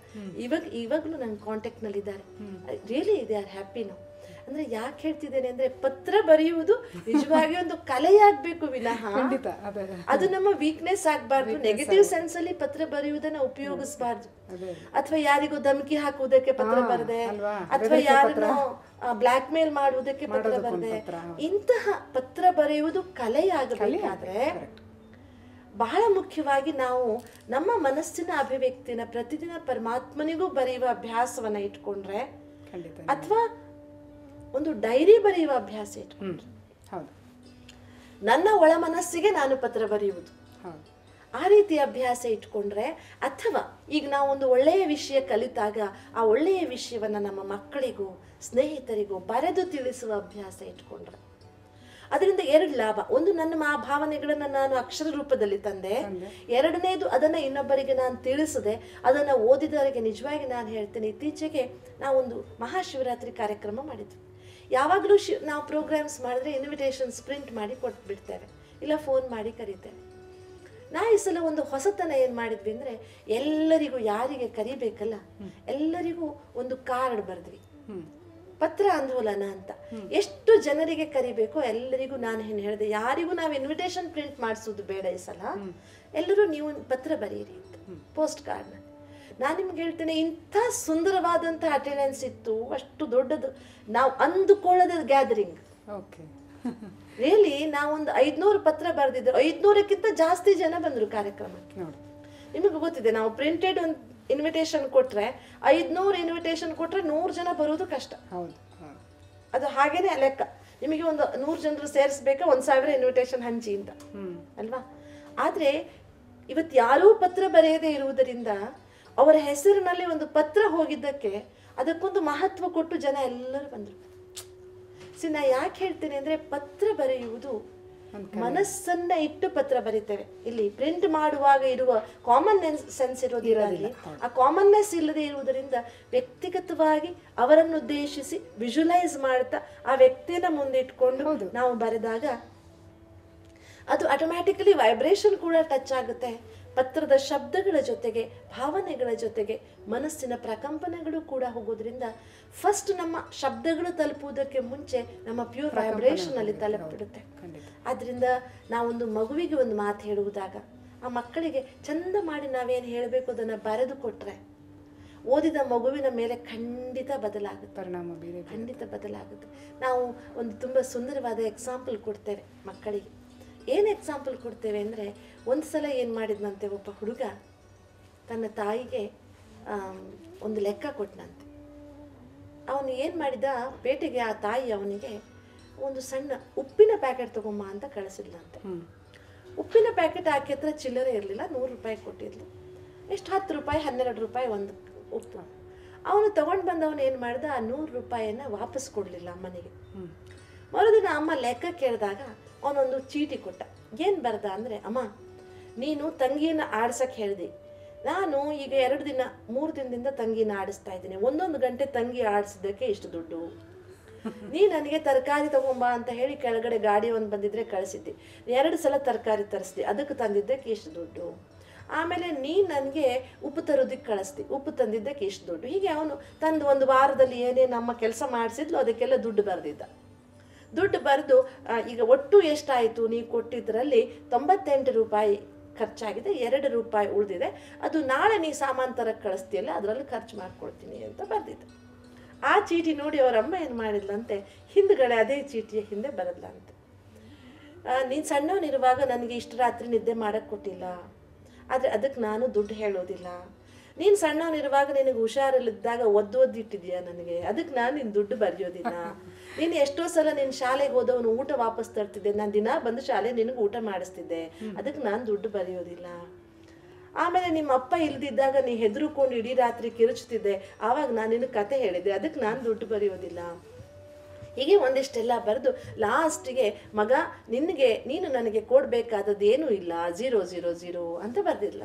ಇವಾಗಲೂ ನನ್ನ ಕಾಂಟ್ಯಾಕ್ಟ್ನಲ್ಲಿ ಇದ್ದಾರೆ. ರಿಯಲಿ ದೇ ಆರ್ ಹ್ಯಾಪಿ ನಾವು. ಅಂದ್ರೆ ಯಾಕೆ ಹೇಳ್ತಿದ್ದೇನೆ ಅಂದ್ರೆ, ಪತ್ರ ಬರೆಯುವುದು ನಿಜವಾಗಿ ಒಂದು ಕಲೆಯಾಗಬೇಕು ವಿನಃ ಅದು ನಮ್ಮ ವೀಕ್ನೆಸ್ ಆಗಬಾರ್ದು. ನೆಗೆಟಿವ್ ಸೆನ್ಸ್ ಅಲ್ಲಿ ಪತ್ರ ಬರೆಯುವುದನ್ನ ಉಪಯೋಗಿಸಬಾರ್ದು. ಅಥವಾ ಯಾರಿಗೂ ಧಮಕಿ ಹಾಕುವುದಕ್ಕೆ ಪತ್ರ ಬರದೆ, ಅಥವಾ ಯಾರನ್ನೋ ಬ್ಲಾಕ್ ಮೇಲ್ ಮಾಡುವುದಕ್ಕೆ ಪತ್ರ ಬರದೆ, ಇಂತಹ ಪತ್ರ ಬರೆಯುವುದು ಕಲೆಯಾಗಬೇಕಾದ್ರೆ ಬಹಳ ಮುಖ್ಯವಾಗಿ ನಾವು ನಮ್ಮ ಮನಸ್ಸಿನ ಅಭಿವ್ಯಕ್ತಿನ ಪ್ರತಿದಿನ ಪರಮಾತ್ಮನಿಗೂ ಬರೆಯುವ ಅಭ್ಯಾಸವನ್ನ ಇಟ್ಕೊಂಡ್ರೆ, ಅಥವಾ ಒಂದು ಡೈರಿ ಬರೆಯುವ ಅಭ್ಯಾಸ ಇಟ್ಕೊಂಡ್ರೆ, ನನ್ನ ಒಳ ಮನಸ್ಸಿಗೆ ನಾನು ಪತ್ರ ಬರೆಯುವುದು, ಆ ರೀತಿ ಅಭ್ಯಾಸ ಇಟ್ಕೊಂಡ್ರೆ, ಅಥವಾ ಈಗ ನಾವು ಒಂದು ಒಳ್ಳೆಯ ವಿಷಯ ಕಲಿತಾಗ ಆ ಒಳ್ಳೆಯ ವಿಷಯವನ್ನ ನಮ್ಮ ಮಕ್ಕಳಿಗೂ ಸ್ನೇಹಿತರಿಗೂ ಬರೆದು ತಿಳಿಸುವ ಅಭ್ಯಾಸ ಇಟ್ಕೊಂಡ್ರೆ, ಅದರಿಂದ 2 ಲಾಭ. ಒಂದು, ನನ್ನ ಆ ಭಾವನೆಗಳನ್ನ ನಾನು ಅಕ್ಷರ ರೂಪದಲ್ಲಿ ತಂದೆ. ಎರಡನೇದು, ಅದನ್ನ ಇನ್ನೊಬ್ಬರಿಗೆ ನಾನು ತಿಳಿಸದೆ, ಅದನ್ನ ಓದಿದವರಿಗೆ ನಿಜವಾಗಿ ನಾನು ಹೇಳ್ತೇನೆ. ಇತ್ತೀಚೆಗೆ ನಾವೊಂದು ಮಹಾಶಿವರಾತ್ರಿ ಕಾರ್ಯಕ್ರಮ ಮಾಡಿದ್ವಿ. ಯಾವಾಗಲೂ ನಾವು ಪ್ರೋಗ್ರಾಮ್ಸ್ ಮಾಡಿದ್ರೆ ಇನ್ವಿಟೇಷನ್ಸ್ ಪ್ರಿಂಟ್ ಮಾಡಿ ಕೊಟ್ಬಿಡ್ತೇವೆ, ಇಲ್ಲ ಫೋನ್ ಮಾಡಿ ಕರಿತೇವೆ. ನಾ ಈ ಸಲ ಒಂದು ಹೊಸತನ ಏನು ಮಾಡಿದ್ವಿ ಅಂದರೆ, ಎಲ್ಲರಿಗೂ ಯಾರಿಗೆ ಕರಿಬೇಕಲ್ಲ ಎಲ್ಲರಿಗೂ ಒಂದು ಕಾರ್ಡ್ ಬರೆದ್ವಿ, ಪತ್ರ ಆಂದೋಲನ ಅಂತ. ಎಷ್ಟು ಜನರಿಗೆ ಕರಿಬೇಕೋ ಎಲ್ಲರಿಗೂ ನಾನು ಏನು ಹೇಳಿದೆ, ಯಾರಿಗೂ ನಾವು ಇನ್ವಿಟೇಷನ್ ಪ್ರಿಂಟ್ ಮಾಡಿಸೋದು ಬೇಡ ಈ ಸಲ, ಎಲ್ಲರೂ ನೀವು ಪತ್ರ ಬರೀರಿ ಅಂತ, ಪೋಸ್ಟ್ ಕಾರ್ಡ್ನ. ನಾನು ನಿಮ್ಗೆ ಹೇಳ್ತೇನೆ, ಇಂಥ ಸುಂದರವಾದಂಥ ಅಟೆಂಡೆನ್ಸ್ ಇತ್ತು, ಅಷ್ಟು ದೊಡ್ಡದು, ನಾವು ಅಂದುಕೊಳ್ಳದ ಗ್ಯಾದರಿಂಗ್. ರಿಯಲಿ ನಾವೊಂದು 500 ಪತ್ರ ಬರೆದಿದ್ರು, 500ಕ್ಕಿಂತ ಜಾಸ್ತಿ ಜನ ಬಂದರು ಕಾರ್ಯಕ್ರಮಕ್ಕೆ. ನಿಮಗೆ ಗೊತ್ತಿದೆ, ನಾವು ಪ್ರಿಂಟೆಡ್ ಒಂದು ಇನ್ವಿಟೇಷನ್ ಕೊಟ್ರೆ 500 ಇನ್ವಿಟೇಷನ್ ಕೊಟ್ರೆ 100 ಜನ ಬರೋದು ಕಷ್ಟ. ಅದು ಹಾಗೇನೆ ಲೆಕ್ಕ. ನಿಮಗೆ ಒಂದು 100 ಜನರು ಸೇರಿಸ್ಬೇಕಾ 1000 ಇನ್ವಿಟೇಷನ್ ಹಂಚಿ ಅಂತ ಅಲ್ವಾ. ಆದ್ರೆ ಇವತ್ತು ಯಾರೂ ಪತ್ರ ಬರೆಯದೇ ಇರುವುದರಿಂದ ಅವರ ಹೆಸರಿನಲ್ಲಿ ಒಂದು ಪತ್ರ ಹೋಗಿದ್ದಕ್ಕೆ ಅದಕ್ಕೊಂದು ಮಹತ್ವ ಕೊಟ್ಟು ಜನ ಎಲ್ಲರೂ ಬಂದರು. ನಾ ಯಾಕೆ ಹೇಳ್ತೇನೆ ಅಂದರೆ, ಪತ್ರ ಬರೆಯುವುದು ಮನಸ್ಸನ್ನ ಇಟ್ಟು ಪತ್ರ ಬರೀತೇವೆ. ಇಲ್ಲಿ ಪ್ರಿಂಟ್ ಮಾಡುವಾಗ ಇರುವ ಕಾಮನ್ ಸೆನ್ಸ್ ಇರೋದಿರಲಿ, ಆ ಕಾಮನ್ನೆಸ್ ಇಲ್ಲದೆ ಇರುವುದರಿಂದ ವ್ಯಕ್ತಿಗತವಾಗಿ ಅವರನ್ನು ಉದ್ದೇಶಿಸಿ ವಿಜುವಲೈಸ್ ಮಾಡ್ತಾ ಆ ವ್ಯಕ್ತಿಯನ್ನ ಮುಂದೆ ಇಟ್ಕೊಂಡು ನಾವು ಬರೆದಾಗ ಅದು ಆಟೋಮ್ಯಾಟಿಕಲಿ ವೈಬ್ರೇಷನ್ ಕೂಡ ಟಚ್ ಆಗುತ್ತೆ. ಪತ್ರದ ಶಬ್ದಗಳ ಜೊತೆಗೆ ಭಾವನೆಗಳ ಜೊತೆಗೆ ಮನಸ್ಸಿನ ಪ್ರಕಂಪನೆಗಳು ಕೂಡ ಹೋಗೋದ್ರಿಂದ ಫಸ್ಟ್ ನಮ್ಮ ಶಬ್ದಗಳು ತಲುಪುವುದಕ್ಕೆ ಮುಂಚೆ ನಮ್ಮ ಪ್ಯೂರ್ ವೈಬ್ರೇಷನ್ ಅಲ್ಲಿ ತಲುಪಿಡುತ್ತೆ. ಆದ್ರಿಂದ ನಾವೊಂದು ಮಗುವಿಗೆ ಒಂದು ಮಾತು ಹೇಳುವುದಾಗ ಆ ಮಕ್ಕಳಿಗೆ ಚಂದ ಮಾಡಿ ನಾವೇನು ಹೇಳಬೇಕು ಅದನ್ನ ಬರೆದು ಕೊಟ್ರೆ ಓದಿದ ಮಗುವಿನ ಮೇಲೆ ಖಂಡಿತ ಬದಲಾಗುತ್ತೆ, ಪರಿಣಾಮ ಖಂಡಿತ ಬದಲಾಗುತ್ತೆ. ನಾವು ಒಂದು ತುಂಬಾ ಸುಂದರವಾದ ಎಕ್ಸಾಂಪಲ್ ಕೊಡ್ತೇವೆ ಮಕ್ಕಳಿಗೆ. ಏನು ಎಕ್ಸಾಂಪಲ್ ಕೊಡ್ತೇವೆ ಅಂದರೆ, ಒಂದು ಸಲ ಏನು ಮಾಡಿದ್ನಂತೆ, ಒಬ್ಬ ಹುಡುಗ ತನ್ನ ತಾಯಿಗೆ ಒಂದು ಲೆಕ್ಕ ಕೊಟ್ಟನಂತೆ. ಅವನು ಏನು ಮಾಡಿದ, ಪೇಟೆಗೆ ಆ ತಾಯಿ ಅವನಿಗೆ ಒಂದು ಸಣ್ಣ ಉಪ್ಪಿನ ಪ್ಯಾಕೆಟ್ ತಗೊಂಬ ಅಂತ ಕಳಿಸಿದ್ಲಂತೆ. ಉಪ್ಪಿನ ಪ್ಯಾಕೆಟ್ ಆಕೆ ಹತ್ರ ಚಿಲ್ಲರೆ ಇರಲಿಲ್ಲ, 100 ರೂಪಾಯಿ ಕೊಟ್ಟಿದ್ಲು. ಎಷ್ಟು 10 ರೂಪಾಯಿ 12 ರೂಪಾಯಿ ಒಂದು ಉಪ್ಪು. ಅವನು ತಗೊಂಡು ಬಂದವನು ಏನು ಮಾಡ್ದ, ಆ 100 ರೂಪಾಯಿನ ವಾಪಸ್ ಕೊಡಲಿಲ್ಲ ಅಮ್ಮನಿಗೆ. ಮರುದಿನ ಅಮ್ಮ ಲೆಕ್ಕ ಕೇಳಿದಾಗ ಅವನೊಂದು ಚೀಟಿ ಕೊಟ್ಟ. ಏನು ಬರ್ದ ಅಂದರೆ, ಅಮ್ಮ ನೀನು ತಂಗಿಯನ್ನು ಆಡ್ಸಕ್ಕೆ ಹೇಳಿದೆ, ನಾನು ಈಗ 2 ದಿನ 3 ದಿನದಿಂದ ತಂಗಿನ ಆಡಿಸ್ತಾ ಇದ್ದೀನಿ, 1 ಗಂಟೆ ತಂಗಿ ಆಡಿಸಿದ್ದಕ್ಕೆ ಇಷ್ಟು ದುಡ್ಡು. ನೀ ನನಗೆ ತರಕಾರಿ ತಗೊಂಬ ಅಂತ ಹೇಳಿ ಕೆಳಗಡೆ ಗಾಡಿ ಒಂದು ಬಂದಿದ್ರೆ ಕಳಿಸಿದ್ದೆ, 2 ಸಲ ತರಕಾರಿ ತರಿಸಿದೆ, ಅದಕ್ಕೆ ತಂದಿದ್ದಕ್ಕೆ ಇಷ್ಟು ದುಡ್ಡು. ಆಮೇಲೆ ನೀ ನನಗೆ ಉಪ್ಪು ತರೋದಕ್ಕೆ ಕಳಿಸ್ತಿ, ಉಪ್ಪು ತಂದಿದ್ದಕ್ಕೆ ಇಷ್ಟು ದುಡ್ಡು. ಹೀಗೆ ಅವನು ತಂದು ಒಂದು ವಾರದಲ್ಲಿ ಏನೇ ನಮ್ಮ ಕೆಲಸ ಮಾಡಿಸಿದ್ಲು ಅದಕ್ಕೆಲ್ಲ ದುಡ್ಡು ಬರೆದಿದ್ದ. ದುಡ್ಡು ಬರೆದು ಈಗ ಒಟ್ಟು ಎಷ್ಟಾಯಿತು, ನೀವು ಕೊಟ್ಟಿದ್ದರಲ್ಲಿ 98 ರೂಪಾಯಿ ಖರ್ಚಾಗಿದೆ, 2 ರೂಪಾಯಿ ಉಳಿದಿದೆ, ಅದು ನಾಳೆ ನೀ ಸಾಮಾನು ತರಕ್ಕೆ ಕಳಿಸ್ತೀಯಲ್ಲ ಅದರಲ್ಲಿ ಖರ್ಚು ಮಾಡ್ಕೊಳ್ತೀನಿ ಅಂತ ಬರೆದಿದ್ದ. ಆ ಚೀಟಿ ನೋಡಿ ಅವರಮ್ಮ ಏನು ಮಾಡಿದ್ಲಂತೆ, ಹಿಂದ್ಗಡೆ ಅದೇ ಚೀಟಿಯ ಹಿಂದೆ ಬರೆದ್ಲಂತೆ, ನೀನು ಸಣ್ಣವನಿರುವಾಗ ನನಗೆ ಇಷ್ಟು ರಾತ್ರಿ ನಿದ್ದೆ ಮಾಡೋಕ್ಕೆ ಕೊಟ್ಟಿಲ್ಲ, ಆದರೆ ಅದಕ್ಕೆ ನಾನು ದುಡ್ಡು ಹೇಳೋದಿಲ್ಲ. ನೀನು ಸಣ್ಣವನಿರುವಾಗ ನಿನಗೆ ಹುಷಾರಿಲ್ಲಿದ್ದಾಗ ಒದ್ದಿಟ್ಟಿದ್ಯಾ ನನಗೆ, ಅದಕ್ಕೆ ನಾನು ನಿನ್ನ ದುಡ್ಡು ಬರೆಯೋದಿಲ್ಲ. ನೀನು ಎಷ್ಟೋ ಸಲ ನಿನ್ನ ಶಾಲೆಗೆ ಹೋದವನು ಊಟ ವಾಪಸ್ ತರ್ತಿದ್ದೆ, ನಾನು ದಿನ ಬಂದು ಶಾಲೆ ನಿನಗೆ ಊಟ ಮಾಡಿಸ್ತಿದ್ದೆ, ಅದಕ್ಕೆ ನಾನು ದುಡ್ಡು ಬರೆಯೋದಿಲ್ಲ. ಆಮೇಲೆ ನಿಮ್ಮ ಅಪ್ಪ ಇಲ್ದಿದ್ದಾಗ ನೀ ಹೆದರ್ಕೊಂಡು ಇಡೀ ರಾತ್ರಿ ಕಿರುಚ್ತಿದ್ದೆ, ಆವಾಗ ನಾನು ನಿನಗೆ ಕತೆ ಹೇಳಿದ್ದೆ, ಅದಕ್ಕೆ ನಾನು ದುಡ್ಡು ಬರೆಯೋದಿಲ್ಲ. ಹೀಗೆ ಒಂದಿಷ್ಟೆಲ್ಲ ಬರೆದು ಲಾಸ್ಟಿಗೆ, ಮಗ ನೀನು ನನಗೆ ಕೊಡಬೇಕಾದದ್ದು ಏನೂ ಇಲ್ಲ, 000 ಅಂತ ಬರೆದಿಲ್ಲ.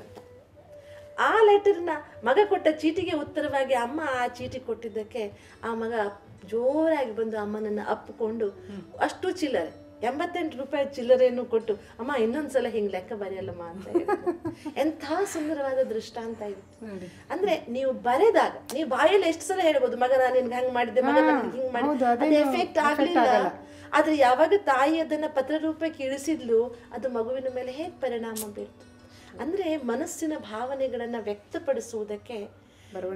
ಆ ಲೆಟರ್ನ ಮಗ ಕೊಟ್ಟ ಚೀಟಿಗೆ ಉತ್ತರವಾಗಿ ಅಮ್ಮ ಆ ಚೀಟಿ ಕೊಟ್ಟಿದ್ದಕ್ಕೆ ಆ ಮಗ ಜೋರಾಗಿ ಬಂದು ಅಮ್ಮನನ್ನು ಅಪ್ಪಿಕೊಂಡು ಅಷ್ಟು ಚಿಲ್ಲರೆ 88 ರೂಪಾಯಿ ಚಿಲ್ಲರೆಯನ್ನು ಕೊಟ್ಟು, ಅಮ್ಮ ಇನ್ನೊಂದ್ಸಲ ಹಿಂಗೆ ಲೆಕ್ಕ ಬರೆಯಲ್ಲಮ್ಮ ಅಂತ ಹೇಳಿದ್ರು. ಎಂಥ ಸುಂದರವಾದ ದೃಷ್ಟಾಂತ ಇದು. ಅಂದ್ರೆ ನೀವು ಬರೆದಾಗ ನೀವು ಬಾಯಲ್ಲಿ ಎಷ್ಟು ಸಲ ಹೇಳ್ಬೋದು, ಮಗ ನಾನು ನಿನ್ಗೆ ಹಂಗೆ ಮಾಡಿದ್ದೆ, ಮಗ ನಾನು ಹಿಂಗೆ ಮಾಡಿದ್ದೆ, ಅದು ಎಫೆಕ್ಟ್ ಆಗಲಿಲ್ಲ. ಆದ್ರೆ ಯಾವಾಗ ತಾಯಿ ಅದನ್ನ ಪತ್ರ ರೂಪಕ್ಕೆ ಇಳಿಸಿದ್ಲು, ಅದು ಮಗುವಿನ ಮೇಲೆ ಹೇಗೆ ಪರಿಣಾಮ ಬೀರ್ತು. ಅಂದ್ರೆ ಮನಸ್ಸಿನ ಭಾವನೆಗಳನ್ನ ವ್ಯಕ್ತಪಡಿಸುವುದಕ್ಕೆ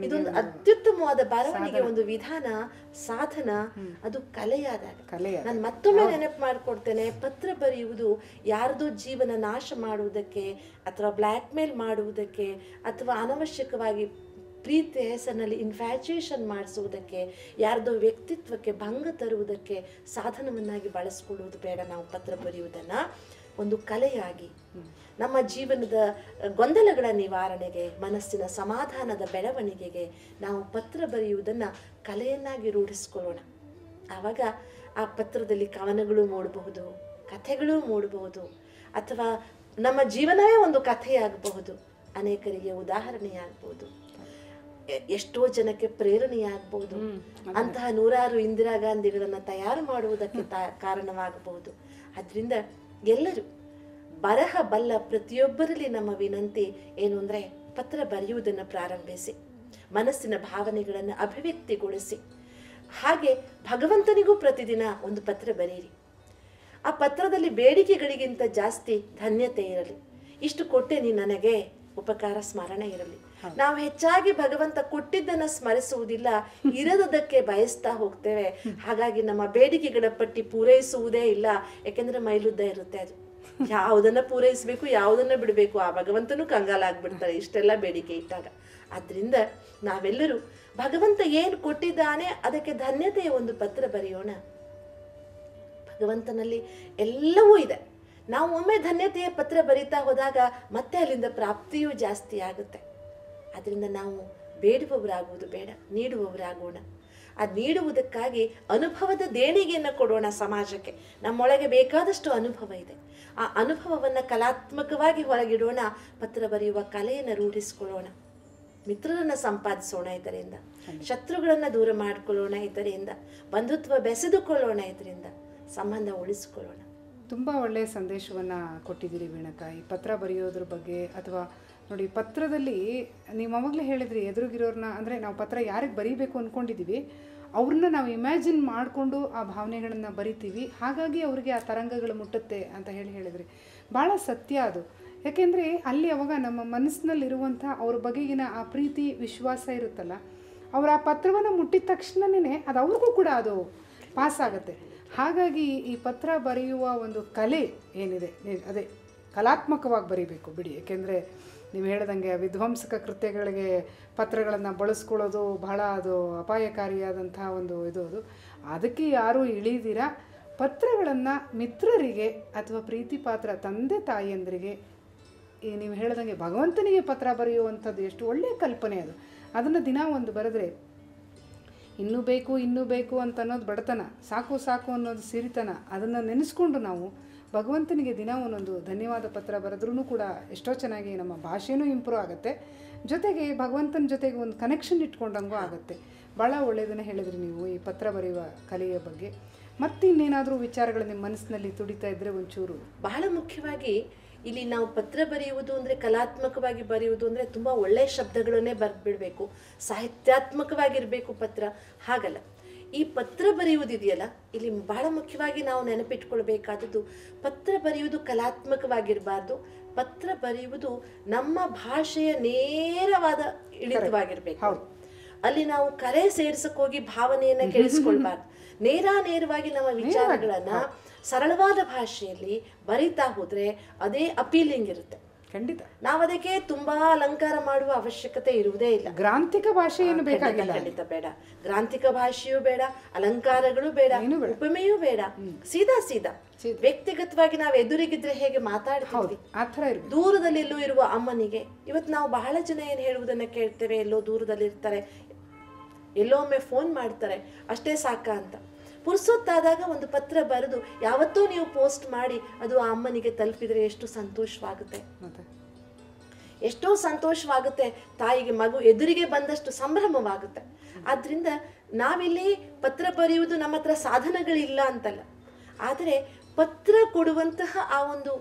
ಇದೊಂದು ಅತ್ಯುತ್ತಮವಾದ ಬರವಣಿಗೆ, ಒಂದು ವಿಧಾನ, ಸಾಧನ, ಅದು ಕಲೆಯಾದಾಗ. ನಾನು ಮತ್ತೊಮ್ಮೆ ನೆನಪು ಮಾಡಿಕೊಡ್ತೇನೆ, ಪತ್ರ ಬರೆಯುವುದು ಯಾರ್ದೋ ಜೀವನ ನಾಶ ಮಾಡುವುದಕ್ಕೆ ಅಥವಾ ಬ್ಲ್ಯಾಕ್ ಮೇಲ್ ಮಾಡುವುದಕ್ಕೆ ಅಥವಾ ಅನವಶ್ಯಕವಾಗಿ ಪ್ರೀತಿ ಹೆಸರಿನಲ್ಲಿ ಇನ್ಫ್ಯಾಚುಯೇಷನ್ ಮಾಡಿಸುವುದಕ್ಕೆ, ಯಾರ್ದೋ ವ್ಯಕ್ತಿತ್ವಕ್ಕೆ ಭಂಗ ತರುವುದಕ್ಕೆ ಸಾಧನವನ್ನಾಗಿ ಬಳಸ್ಕೊಳ್ಳುವುದು ಬೇಡ. ನಾವು ಪತ್ರ ಬರೆಯುವುದನ್ನ ಒಂದು ಕಲೆಯಾಗಿ ನಮ್ಮ ಜೀವನದ ಗೊಂದಲಗಳ ನಿವಾರಣೆಗೆ, ಮನಸ್ಸಿನ ಸಮಾಧಾನದ ಬೆಳವಣಿಗೆಗೆ ನಾವು ಪತ್ರ ಬರೆಯುವುದನ್ನು ಕಲೆಯನ್ನಾಗಿ ರೂಢಿಸ್ಕೊಳ್ಳೋಣ. ಆವಾಗ ಆ ಪತ್ರದಲ್ಲಿ ಕವನಗಳು ಮೂಡಬಹುದು, ಕಥೆಗಳು ಮೂಡಬಹುದು, ಅಥವಾ ನಮ್ಮ ಜೀವನವೇ ಒಂದು ಕಥೆಯಾಗಬಹುದು, ಅನೇಕರಿಗೆ ಉದಾಹರಣೆಯಾಗಬಹುದು, ಎಷ್ಟೋ ಜನಕ್ಕೆ ಪ್ರೇರಣೆಯಾಗಬಹುದು, ಅಂತಹ 100 ಇಂದಿರಾ ಗಾಂಧಿಗಳನ್ನು ತಯಾರು ಮಾಡುವುದಕ್ಕೆ ಕಾರಣವಾಗಬಹುದು. ಅದರಿಂದ ಎಲ್ಲರೂ ಬರಹ ಬಲ್ಲ ಪ್ರತಿಯೊಬ್ಬರಲ್ಲಿ ನಮ್ಮ ವಿನಂತಿ ಏನು ಅಂದರೆ, ಪತ್ರ ಬರೆಯುವುದನ್ನು ಪ್ರಾರಂಭಿಸಿ, ಮನಸ್ಸಿನ ಭಾವನೆಗಳನ್ನು ಅಭಿವ್ಯಕ್ತಿಗೊಳಿಸಿ, ಹಾಗೆ ಭಗವಂತನಿಗೂ ಪ್ರತಿದಿನ ಒಂದು ಪತ್ರ ಬರೆಯಿರಿ. ಆ ಪತ್ರದಲ್ಲಿ ಬೇಡಿಕೆಗಳಿಗಿಂತ ಜಾಸ್ತಿ ಧನ್ಯತೆ ಇರಲಿ, ಇಷ್ಟು ಕೊಟ್ಟೆ ನೀ ನನಗೆ, ಉಪಕಾರ ಸ್ಮರಣೆ ಇರಲಿ. ನಾವು ಹೆಚ್ಚಾಗಿ ಭಗವಂತ ಕೊಟ್ಟಿದ್ದನ್ನು ಸ್ಮರಿಸುವುದಿಲ್ಲ, ಇರದಕ್ಕೆ ಬಯಸ್ತಾ ಹೋಗ್ತೇವೆ. ಹಾಗಾಗಿ ನಮ್ಮ ಬೇಡಿಕೆಗಳ ಪಟ್ಟಿ ಪೂರೈಸುವುದೇ ಇಲ್ಲ, ಯಾಕೆಂದ್ರೆ ಮೈಲುದ್ದ ಇರುತ್ತೆ. ಅದು ಯಾವುದನ್ನ ಪೂರೈಸಬೇಕು, ಯಾವುದನ್ನ ಬಿಡಬೇಕು, ಆ ಭಗವಂತನೂ ಕಂಗಾಲಾಗ್ಬಿಡ್ತಾರೆ ಇಷ್ಟೆಲ್ಲ ಬೇಡಿಕೆ ಇಟ್ಟಾಗ. ಆದ್ರಿಂದ ನಾವೆಲ್ಲರೂ ಭಗವಂತ ಏನು ಕೊಟ್ಟಿದ್ದಾನೆ ಅದಕ್ಕೆ ಧನ್ಯತೆಯ ಒಂದು ಪತ್ರ ಬರೆಯೋಣ. ಭಗವಂತನಲ್ಲಿ ಎಲ್ಲವೂ ಇದೆ. ನಾವು ಒಮ್ಮೆ ಧನ್ಯತೆಯ ಪತ್ರ ಬರಿತಾ ಹೋದಾಗ ಮತ್ತೆ ಅಲ್ಲಿಂದ ಪ್ರಾಪ್ತಿಯೂ ಜಾಸ್ತಿ ಆಗುತ್ತೆ. ಅದರಿಂದ ನಾವು ಬೇಡುವವರಾಗುವುದು ಬೇಡ, ನೀಡುವವರಾಗೋಣ. ಅದು ನೀಡುವುದಕ್ಕಾಗಿ ಅನುಭವದ ದೇಣಿಗೆಯನ್ನು ಕೊಡೋಣ ಸಮಾಜಕ್ಕೆ. ನಮ್ಮೊಳಗೆ ಬೇಕಾದಷ್ಟು ಅನುಭವ ಇದೆ, ಆ ಅನುಭವವನ್ನು ಕಲಾತ್ಮಕವಾಗಿ ಹೊರಗಿಡೋಣ. ಪತ್ರ ಬರೆಯುವ ಕಲೆಯನ್ನು ರೂಢಿಸ್ಕೊಳ್ಳೋಣ. ಮಿತ್ರರನ್ನು ಸಂಪಾದಿಸೋಣ ಇದರಿಂದ, ಶತ್ರುಗಳನ್ನು ದೂರ ಮಾಡಿಕೊಳ್ಳೋಣ ಇದರಿಂದ, ಬಂಧುತ್ವ ಬೆಸೆದುಕೊಳ್ಳೋಣ ಇದರಿಂದ, ಸಂಬಂಧ ಉಳಿಸಿಕೊಳ್ಳೋಣ. ತುಂಬ ಒಳ್ಳೆಯ ಸಂದೇಶವನ್ನು ಕೊಟ್ಟಿದ್ದೀರಿ ವೀಣಕ್ಕ. ಈ ಪತ್ರ ಬರೆಯೋದ್ರ ಬಗ್ಗೆ, ಅಥವಾ ನೋಡಿ ಪತ್ರದಲ್ಲಿ ನೀವು ಅವಾಗಲೇ ಹೇಳಿದ್ರಿ, ಎದುರುಗಿರೋರನ್ನ ಅಂದರೆ ನಾವು ಪತ್ರ ಯಾರಿಗೆ ಬರೀಬೇಕು ಅಂದ್ಕೊಂಡಿದ್ದೀವಿ ಅವ್ರನ್ನ ನಾವು ಇಮ್ಯಾಜಿನ್ ಮಾಡಿಕೊಂಡು ಆ ಭಾವನೆಗಳನ್ನು ಬರಿತೀವಿ, ಹಾಗಾಗಿ ಅವ್ರಿಗೆ ಆ ತರಂಗಗಳು ಮುಟ್ಟುತ್ತೆ ಅಂತ ಹೇಳಿದ್ರಿ. ಭಾಳ ಸತ್ಯ ಅದು. ಯಾಕೆಂದರೆ ಅಲ್ಲಿ ಅವಾಗ ನಮ್ಮ ಮನಸ್ಸಿನಲ್ಲಿರುವಂಥ ಅವ್ರ ಬಗೆಗಿನ ಆ ಪ್ರೀತಿ ವಿಶ್ವಾಸ ಇರುತ್ತಲ್ಲ, ಅವ್ರ ಆ ಪತ್ರವನ್ನು ಮುಟ್ಟಿದ ತಕ್ಷಣವೇ ಅದು ಅವ್ರಿಗೂ ಕೂಡ ಅದು ಪಾಸ್ ಆಗುತ್ತೆ. ಹಾಗಾಗಿ ಈ ಪತ್ರ ಬರೆಯುವ ಒಂದು ಕಲೆ ಏನಿದೆ, ಅದೇ ಕಲಾತ್ಮಕವಾಗಿ ಬರೀಬೇಕು ಬಿಡಿ. ಏಕೆಂದರೆ ನೀವು ಹೇಳ್ದಂಗೆ ವಿಧ್ವಂಸಕ ಕೃತ್ಯಗಳಿಗೆ ಪತ್ರಗಳನ್ನು ಬಳಸ್ಕೊಳ್ಳೋದು ಬಹಳ ಅದು ಅಪಾಯಕಾರಿಯಾದಂಥ ಒಂದು ಇದು. ಅದಕ್ಕೆ ಯಾರೂ ಇಳಿದಿರ ಪತ್ರಗಳನ್ನು ಮಿತ್ರರಿಗೆ ಅಥವಾ ಪ್ರೀತಿ ಪಾತ್ರ ತಂದೆ ತಾಯಿಯಂದರಿಗೆ, ಈ ನೀವು ಹೇಳ್ದಂಗೆ ಭಗವಂತನಿಗೆ ಪತ್ರ ಬರೆಯುವಂಥದ್ದು ಎಷ್ಟು ಒಳ್ಳೆಯ ಕಲ್ಪನೆ ಅದು. ಅದನ್ನು ದಿನ ಒಂದು ಬರೆದ್ರೆ ಇನ್ನೂ ಬೇಕು ಅಂತ ಅನ್ನೋದು ಬಡತನ, ಸಾಕು ಅನ್ನೋದು ಸಿರಿತನ, ಅದನ್ನು ನೆನೆಸ್ಕೊಂಡು ನಾವು ಭಗವಂತನಿಗೆ ದಿನ ಒಂದೊಂದು ಧನ್ಯವಾದ ಪತ್ರ ಬರೆದ್ರೂ ಕೂಡ ಎಷ್ಟೋ ಚೆನ್ನಾಗಿ ನಮ್ಮ ಭಾಷೆನೂ ಇಂಪ್ರೂವ್ ಆಗುತ್ತೆ, ಜೊತೆಗೆ ಭಗವಂತನ ಜೊತೆಗೆ ಒಂದು ಕನೆಕ್ಷನ್ ಇಟ್ಕೊಂಡಂಗೂ ಆಗುತ್ತೆ. ಭಾಳ ಒಳ್ಳೆಯದನ್ನು ಹೇಳಿದ್ರಿ ನೀವು ಈ ಪತ್ರ ಬರೆಯುವ ಕಲೆಯ ಬಗ್ಗೆ. ಮತ್ತಿನ್ನೇನಾದರೂ ವಿಚಾರಗಳು ನಿಮ್ಮ ಮನಸ್ಸಿನಲ್ಲಿ ತುಡಿತಾ ಇದ್ದರೆ ಒಂಚೂರು. ಬಹಳ ಮುಖ್ಯವಾಗಿ ಇಲ್ಲಿ ನಾವು ಪತ್ರ ಬರೆಯುವುದು ಅಂದರೆ, ಕಲಾತ್ಮಕವಾಗಿ ಬರೆಯುವುದು ಅಂದರೆ ತುಂಬ ಒಳ್ಳೆಯ ಶಬ್ದಗಳನ್ನೇ ಬರೆದ್ಬಿಡಬೇಕು, ಸಾಹಿತ್ಯಾತ್ಮಕವಾಗಿರಬೇಕು ಪತ್ರ. ಹಾಗಲ್ಲ, ಈ ಪತ್ರ ಬರೆಯುವುದಿದೆಯಲ್ಲ, ಇಲ್ಲಿ ಬಹಳ ಮುಖ್ಯವಾಗಿ ನಾವು ನೆನಪಿಟ್ಕೊಳ್ಬೇಕಾದದ್ದು, ಪತ್ರ ಬರೆಯುವುದು ಕಲಾತ್ಮಕವಾಗಿರಬಾರ್ದು. ಪತ್ರ ಬರೆಯುವುದು ನಮ್ಮ ಭಾಷೆಯ ನೇರವಾದ ಇಳಿತವಾಗಿರ್ಬೇಕು. ಅಲ್ಲಿ ನಾವು ಕರೆ ಸೇರಿಸಕ್ಕೆ ಹೋಗಿ ಭಾವನೆಯನ್ನ ಕೆಡಿಸ್ಕೊಳ್ಬಾರ್ದು. ನೇರವಾಗಿ ನಮ್ಮ ವಿಚಾರಗಳನ್ನ ಸರಳವಾದ ಭಾಷೆಯಲ್ಲಿ ಬರಿತಾ ಹೋದ್ರೆ ಅದೇ ಅಪೀಲಿಂಗ್ ಇರುತ್ತೆ. ಖಂಡಿತ ನಾವು ಅದಕ್ಕೆ ತುಂಬಾ ಅಲಂಕಾರ ಮಾಡುವ ಅವಶ್ಯಕತೆ ಇರುವುದೇ ಇಲ್ಲ. ಗ್ರಾಂಥಿಕ ಭಾಷೆ ಏನು ಬೇಕಾಗಿಲ್ಲ, ಖಂಡಿತ ಬೇಡ. ಗ್ರಾಂಥಿಕ ಭಾಷೆಯೂ ಬೇಡ, ಅಲಂಕಾರಗಳು ಬೇಡ, ಉಪಮೆಯೂ ಬೇಡ. ಸೀದಾ ವ್ಯಕ್ತಿಗತವಾಗಿ ನಾವು ಎದುರಿಗಿದ್ರೆ ಹೇಗೆ ಮಾತಾಡ್ತೀವಿ ಆ ಥರ ಇರ್ಬೇಕು. ದೂರದಲ್ಲಿ ಎಲ್ಲೋ ಇರುವ ಅಮ್ಮನಿಗೆ ಇವತ್ತು ನಾವು ಬಹಳ ಜನ ಏನು ಹೇಳುವುದನ್ನ ಕೇಳ್ತೇವೆ, ಎಲ್ಲೋ ದೂರದಲ್ಲಿ ಇರ್ತಾರೆ, ಎಲ್ಲೋ ಒಮ್ಮೆ ಫೋನ್ ಮಾಡ್ತಾರೆ, ಅಷ್ಟೇ ಸಾಕ ಅಂತ. ಪುರ್ಸೊತ್ತಾದಾಗ ಒಂದು ಪತ್ರ ಬರೆದು ಯಾವತ್ತೂ ನೀವು ಪೋಸ್ಟ್ ಮಾಡಿ ಅದು ಆ ಅಮ್ಮನಿಗೆ ತಲುಪಿದ್ರೆ ಎಷ್ಟು ಸಂತೋಷವಾಗುತ್ತೆ, ಎಷ್ಟೋ ಸಂತೋಷವಾಗುತ್ತೆ. ತಾಯಿಗೆ ಮಗು ಎದುರಿಗೆ ಬಂದಷ್ಟು ಸಂಭ್ರಮವಾಗುತ್ತೆ. ಆದ್ರಿಂದ ನಾವಿಲ್ಲಿ ಪತ್ರ ಬರೆಯುವುದು ನಮ್ಮ ಹತ್ರ ಸಾಧನಗಳಿಲ್ಲ ಅಂತಲ್ಲ, ಆದರೆ ಪತ್ರ ಕೊಡುವಂತಹ ಆ ಒಂದು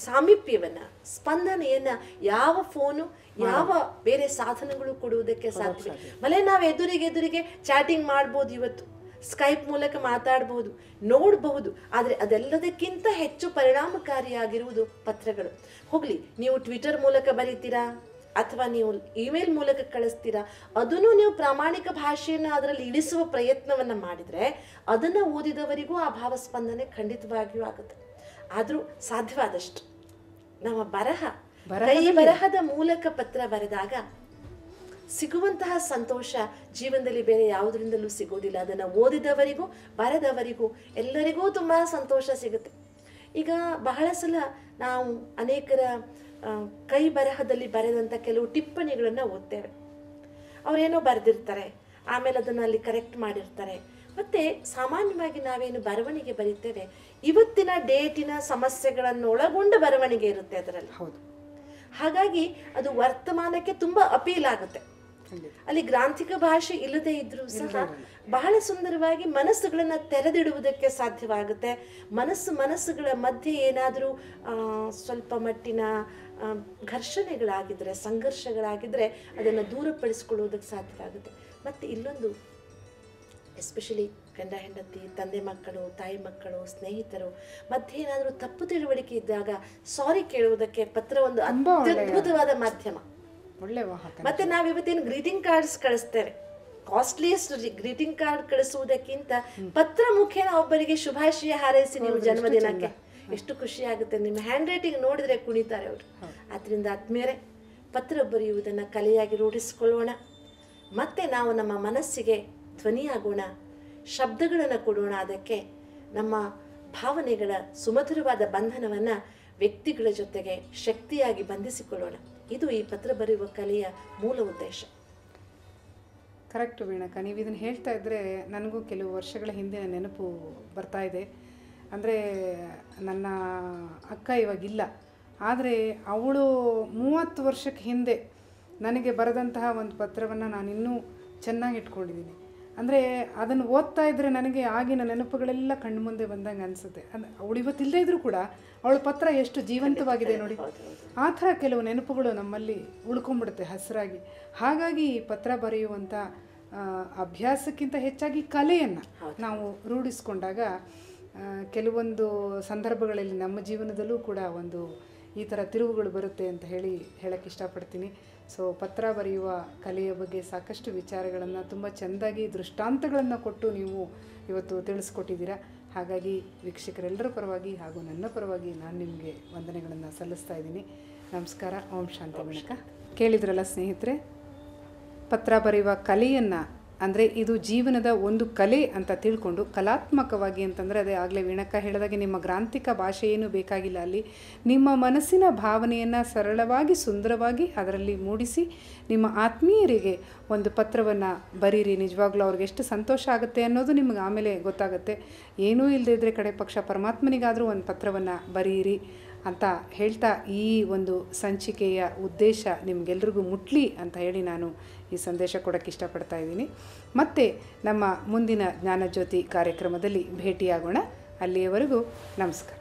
ಸಾಮೀಪ್ಯವನ್ನ, ಸ್ಪಂದನೆಯನ್ನ ಯಾವ ಫೋನು ಯಾವ ಬೇರೆ ಸಾಧನಗಳು ಕೊಡುವುದಕ್ಕೆ ಸಾಧ್ಯ. ಭಲೆ ನಾವು ಎದುರಿಗೆ ಚಾಟಿಂಗ್ ಮಾಡ್ಬೋದು, ಇವತ್ತು ಸ್ಕೈಪ್ ಮೂಲಕ ಮಾತಾಡಬಹುದು, ನೋಡಬಹುದು, ಆದರೆ ಅದೆಲ್ಲದಕ್ಕಿಂತ ಹೆಚ್ಚು ಪರಿಣಾಮಕಾರಿಯಾಗಿರುವುದು ಪತ್ರಗಳು. ಹೋಗ್ಲಿ, ನೀವು ಟ್ವಿಟರ್ ಮೂಲಕ ಬರೀತೀರಾ ಅಥವಾ ನೀವು ಇಮೇಲ್ ಮೂಲಕ ಕಳಿಸ್ತೀರಾ, ಅದನ್ನು ನೀವು ಪ್ರಾಮಾಣಿಕ ಭಾಷೆಯನ್ನು ಅದರಲ್ಲಿ ಇಳಿಸುವ ಪ್ರಯತ್ನವನ್ನ ಮಾಡಿದ್ರೆ ಅದನ್ನ ಓದಿದವರಿಗೂ ಆ ಭಾವಸ್ಪಂದನೆ ಖಂಡಿತವಾಗಿಯೂ ಆಗುತ್ತೆ. ಆದರೂ ಸಾಧ್ಯವಾದಷ್ಟು ನಮ್ಮ ಕೈ ಬರಹದ ಮೂಲಕ ಪತ್ರ ಬರೆದಾಗ ಸಿಗುವಂತಹ ಸಂತೋಷ ಜೀವನದಲ್ಲಿ ಬೇರೆ ಯಾವುದರಿಂದಲೂ ಸಿಗೋದಿಲ್ಲ. ಅದನ್ನು ಓದಿದವರಿಗೂ ಬರೆದವರಿಗೂ ಎಲ್ಲರಿಗೂ ತುಂಬ ಸಂತೋಷ ಸಿಗುತ್ತೆ. ಈಗ ಬಹಳ ಸಲ ನಾವು ಅನೇಕರ ಕೈ ಬರಹದಲ್ಲಿ ಬರೆದಂಥ ಕೆಲವು ಟಿಪ್ಪಣಿಗಳನ್ನು ಓದ್ತೇವೆ. ಅವರೇನೋ ಬರೆದಿರ್ತಾರೆ, ಆಮೇಲೆ ಅದನ್ನು ಅಲ್ಲಿ ಕರೆಕ್ಟ್ ಮಾಡಿರ್ತಾರೆ. ಮತ್ತೆ ಸಾಮಾನ್ಯವಾಗಿ ನಾವೇನು ಬರವಣಿಗೆ ಬರೀತೇವೆ, ಇವತ್ತಿನ ಡೇಟಿನ ಸಮಸ್ಯೆಗಳನ್ನು ಒಳಗೊಂಡ ಬರವಣಿಗೆ ಇರುತ್ತೆ ಅದರಲ್ಲಿ. ಹೌದು, ಹಾಗಾಗಿ ಅದು ವರ್ತಮಾನಕ್ಕೆ ತುಂಬಾ ಅಪೀಲ್ ಆಗುತ್ತೆ. ಅಲ್ಲಿ ಗ್ರಾಂಥಿಕ ಭಾಷೆ ಇಲ್ಲದೆ ಇದ್ರೂ ಸಹ ಬಹಳ ಸುಂದರವಾಗಿ ಮನಸ್ಸುಗಳನ್ನ ತೆರೆದಿಡುವುದಕ್ಕೆ ಸಾಧ್ಯವಾಗುತ್ತೆ. ಮನಸ್ಸುಗಳ ಮಧ್ಯೆ ಏನಾದರೂ ಸ್ವಲ್ಪ ಮಟ್ಟಿನ ಘರ್ಷಣೆಗಳಾಗಿದ್ರೆ, ಸಂಘರ್ಷಗಳಾಗಿದ್ರೆ ಅದನ್ನು ದೂರಪಡಿಸಿಕೊಳ್ಳುವುದಕ್ಕೆ ಸಾಧ್ಯವಾಗುತ್ತೆ. ಮತ್ತೆ ಇಲ್ಲೊಂದು, ಎಸ್ಪೆಷಲಿ ಗಂಡ ಹೆಂಡತಿ, ತಂದೆ ಮಕ್ಕಳು, ತಾಯಿ ಮಕ್ಕಳು, ಸ್ನೇಹಿತರು ಮಧ್ಯೆ ಏನಾದರೂ ತಪ್ಪು ತಿಳುವಳಿಕೆ ಇದ್ದಾಗ ಸಾರಿ ಕೇಳುವುದಕ್ಕೆ ಪತ್ರ ಒಂದು ಅತ್ಯದ್ಭುತವಾದ ಮಾಧ್ಯಮ. ಮತ್ತೆ ನಾವಿವತ್ತೇನು ಗ್ರೀಟಿಂಗ್ ಕಾರ್ಡ್ಸ್ ಕಳಿಸ್ತೇವೆ, ಕಾಸ್ಟ್ಲಿಯೆಸ್ಟ್ ಗ್ರೀಟಿಂಗ್ ಕಾರ್ಡ್ ಕಳಿಸುವುದಕ್ಕಿಂತ ಪತ್ರ ಮುಖೇನ ಒಬ್ಬರಿಗೆ ಶುಭಾಶಯ ಹಾರೈಸಿ ನೀವು ಜನ್ಮದಿನಕ್ಕೆ ಎಷ್ಟು ಖುಷಿ ಆಗುತ್ತೆ. ನಿಮ್ಮ ಹ್ಯಾಂಡ್ ರೈಟಿಂಗ್ ನೋಡಿದ್ರೆ ಕುಣಿತಾರೆ ಅವರು. ಆದ್ರಿಂದ ಆದ್ಮೇಲೆ ಪತ್ರ ಬರೆಯುವುದನ್ನು ಕಲೆಯಾಗಿ ರೂಢಿಸಿಕೊಳ್ಳೋಣ. ಮತ್ತೆ ನಾವು ನಮ್ಮ ಮನಸ್ಸಿಗೆ ಧ್ವನಿಯಾಗೋಣ, ಶಬ್ದಗಳನ್ನು ಕೊಡೋಣ. ಅದಕ್ಕೆ ನಮ್ಮ ಭಾವನೆಗಳ ಸುಮಧುರವಾದ ಬಂಧನವನ್ನು ವ್ಯಕ್ತಿಗಳ ಜೊತೆಗೆ ಶಕ್ತಿಯಾಗಿ ಬಂಧಿಸಿಕೊಳ್ಳೋಣ. ಇದು ಈ ಪತ್ರ ಬರೆಯುವ ಕಲೆಯ ಮೂಲ ಉದ್ದೇಶ. ಕರೆಕ್ಟು ವೀಣಕ್ಕ, ನೀವು ಇದನ್ನು ಹೇಳ್ತಾ ಇದ್ದರೆ ನನಗೂ ಕೆಲವು ವರ್ಷಗಳ ಹಿಂದಿನ ನೆನಪು ಬರ್ತಾ ಇದೆ. ಅಂದರೆ ನನ್ನ ಅಕ್ಕ ಇವಾಗಿಲ್ಲ, ಆದರೆ ಅವಳು 30 ವರ್ಷಕ್ಕೆ ಹಿಂದೆ ನನಗೆ ಬರೆದಂತಹ ಒಂದು ಪತ್ರವನ್ನು ನಾನಿನ್ನೂ ಚೆನ್ನಾಗಿ ಇಟ್ಕೊಂಡಿದ್ದೀನಿ. ಅಂದರೆ ಅದನ್ನು ಓದ್ತಾ ಇದ್ದರೆ ನನಗೆ ಆಗಿನ ನೆನಪುಗಳೆಲ್ಲ ಕಣ್ಣು ಮುಂದೆ ಬಂದಂಗೆ ಅನಿಸುತ್ತೆ. ಅವಳು ಇವತ್ತಿಲ್ಲದೇ ಇದ್ದರೂ ಕೂಡ ಅವಳ ಪತ್ರ ಎಷ್ಟು ಜೀವಂತವಾಗಿದೆ ನೋಡಿ. ಆ ಥರ ಕೆಲವು ನೆನಪುಗಳು ನಮ್ಮಲ್ಲಿ ಉಳ್ಕೊಂಡ್ಬಿಡುತ್ತೆ ಹಸಿರಾಗಿ. ಹಾಗಾಗಿ ಈ ಪತ್ರ ಬರೆಯುವಂಥ ಅಭ್ಯಾಸಕ್ಕಿಂತ ಹೆಚ್ಚಾಗಿ ಕಲೆಯನ್ನು ನಾವು ರೂಢಿಸ್ಕೊಂಡಾಗ ಕೆಲವೊಂದು ಸಂದರ್ಭಗಳಲ್ಲಿ ನಮ್ಮ ಜೀವನದಲ್ಲೂ ಕೂಡ ಒಂದು ಈ ಥರ ತಿರುವುಗಳು ಬರುತ್ತೆ ಅಂತ ಹೇಳಕ್ಕೆ ಇಷ್ಟಪಡ್ತೀನಿ. ಸೊ ಪತ್ರ ಬರೆಯುವ ಕಲೆಯ ಬಗ್ಗೆ ಸಾಕಷ್ಟು ವಿಚಾರಗಳನ್ನು ತುಂಬ ಚೆಂದಾಗಿ ದೃಷ್ಟಾಂತಗಳನ್ನು ಕೊಟ್ಟು ನೀವು ಇವತ್ತು ತಿಳಿಸ್ಕೊಟ್ಟಿದ್ದೀರಾ. ಹಾಗಾಗಿ ವೀಕ್ಷಕರೆಲ್ಲರ ಪರವಾಗಿ ಹಾಗೂ ನನ್ನ ಪರವಾಗಿ ನಾನು ನಿಮಗೆ ವಂದನೆಗಳನ್ನು ಸಲ್ಲಿಸ್ತಾ ಇದ್ದೀನಿ. ನಮಸ್ಕಾರ. ಓಂ ಶಾಂತಿ ವೀಣಕ್ಕ. ಕೇಳಿದ್ರಲ್ಲ ಸ್ನೇಹಿತರೆ, ಪತ್ರ ಬರೆಯುವ ಕಲೆಯನ್ನು, ಅಂದರೆ ಇದು ಜೀವನದ ಒಂದು ಕಲೆ ಅಂತ ತಿಳ್ಕೊಂಡು ಕಲಾತ್ಮಕವಾಗಿ ಅಂತಂದರೆ ಅದೇ ಆಗಲೇ ವೀಣಕ್ಕ ಹೇಳಿದಾಗೆ ನಿಮ್ಮ ಗ್ರಾಂಥಿಕ ಭಾಷೆ ಏನೂ ಬೇಕಾಗಿಲ್ಲ. ಅಲ್ಲಿ ನಿಮ್ಮ ಮನಸ್ಸಿನ ಭಾವನೆಯನ್ನು ಸರಳವಾಗಿ ಸುಂದರವಾಗಿ ಅದರಲ್ಲಿ ಮೂಡಿಸಿ ನಿಮ್ಮ ಆತ್ಮೀಯರಿಗೆ ಒಂದು ಪತ್ರವನ್ನು ಬರೀರಿ. ನಿಜವಾಗ್ಲೂ ಅವ್ರಿಗೆ ಎಷ್ಟು ಸಂತೋಷ ಆಗುತ್ತೆ ಅನ್ನೋದು ನಿಮಗೆ ಆಮೇಲೆ ಗೊತ್ತಾಗುತ್ತೆ. ಏನೂ ಇಲ್ಲದೇ ಇದ್ದರೆ ಕಡೆ ಪಕ್ಷ ಪರಮಾತ್ಮನಿಗಾದರೂ ಒಂದು ಪತ್ರವನ್ನು ಬರೀರಿ ಅಂತ ಹೇಳ್ತಾ ಈ ಒಂದು ಸಂಚಿಕೆಯ ಉದ್ದೇಶ ನಿಮಗೆಲ್ರಿಗೂ ಮುಟ್ಲಿ ಅಂತ ಹೇಳಿ ನಾನು ಈ ಸಂದೇಶ ಕೊಡೋಕ್ಕೆ ಇಷ್ಟಪಡ್ತಾ ಇದ್ದೀನಿ. ಮತ್ತು ನಮ್ಮ ಮುಂದಿನ ಜ್ಞಾನಜ್ಯೋತಿ ಕಾರ್ಯಕ್ರಮದಲ್ಲಿ ಭೇಟಿಯಾಗೋಣ. ಅಲ್ಲಿಯವರೆಗೂ ನಮಸ್ಕಾರ.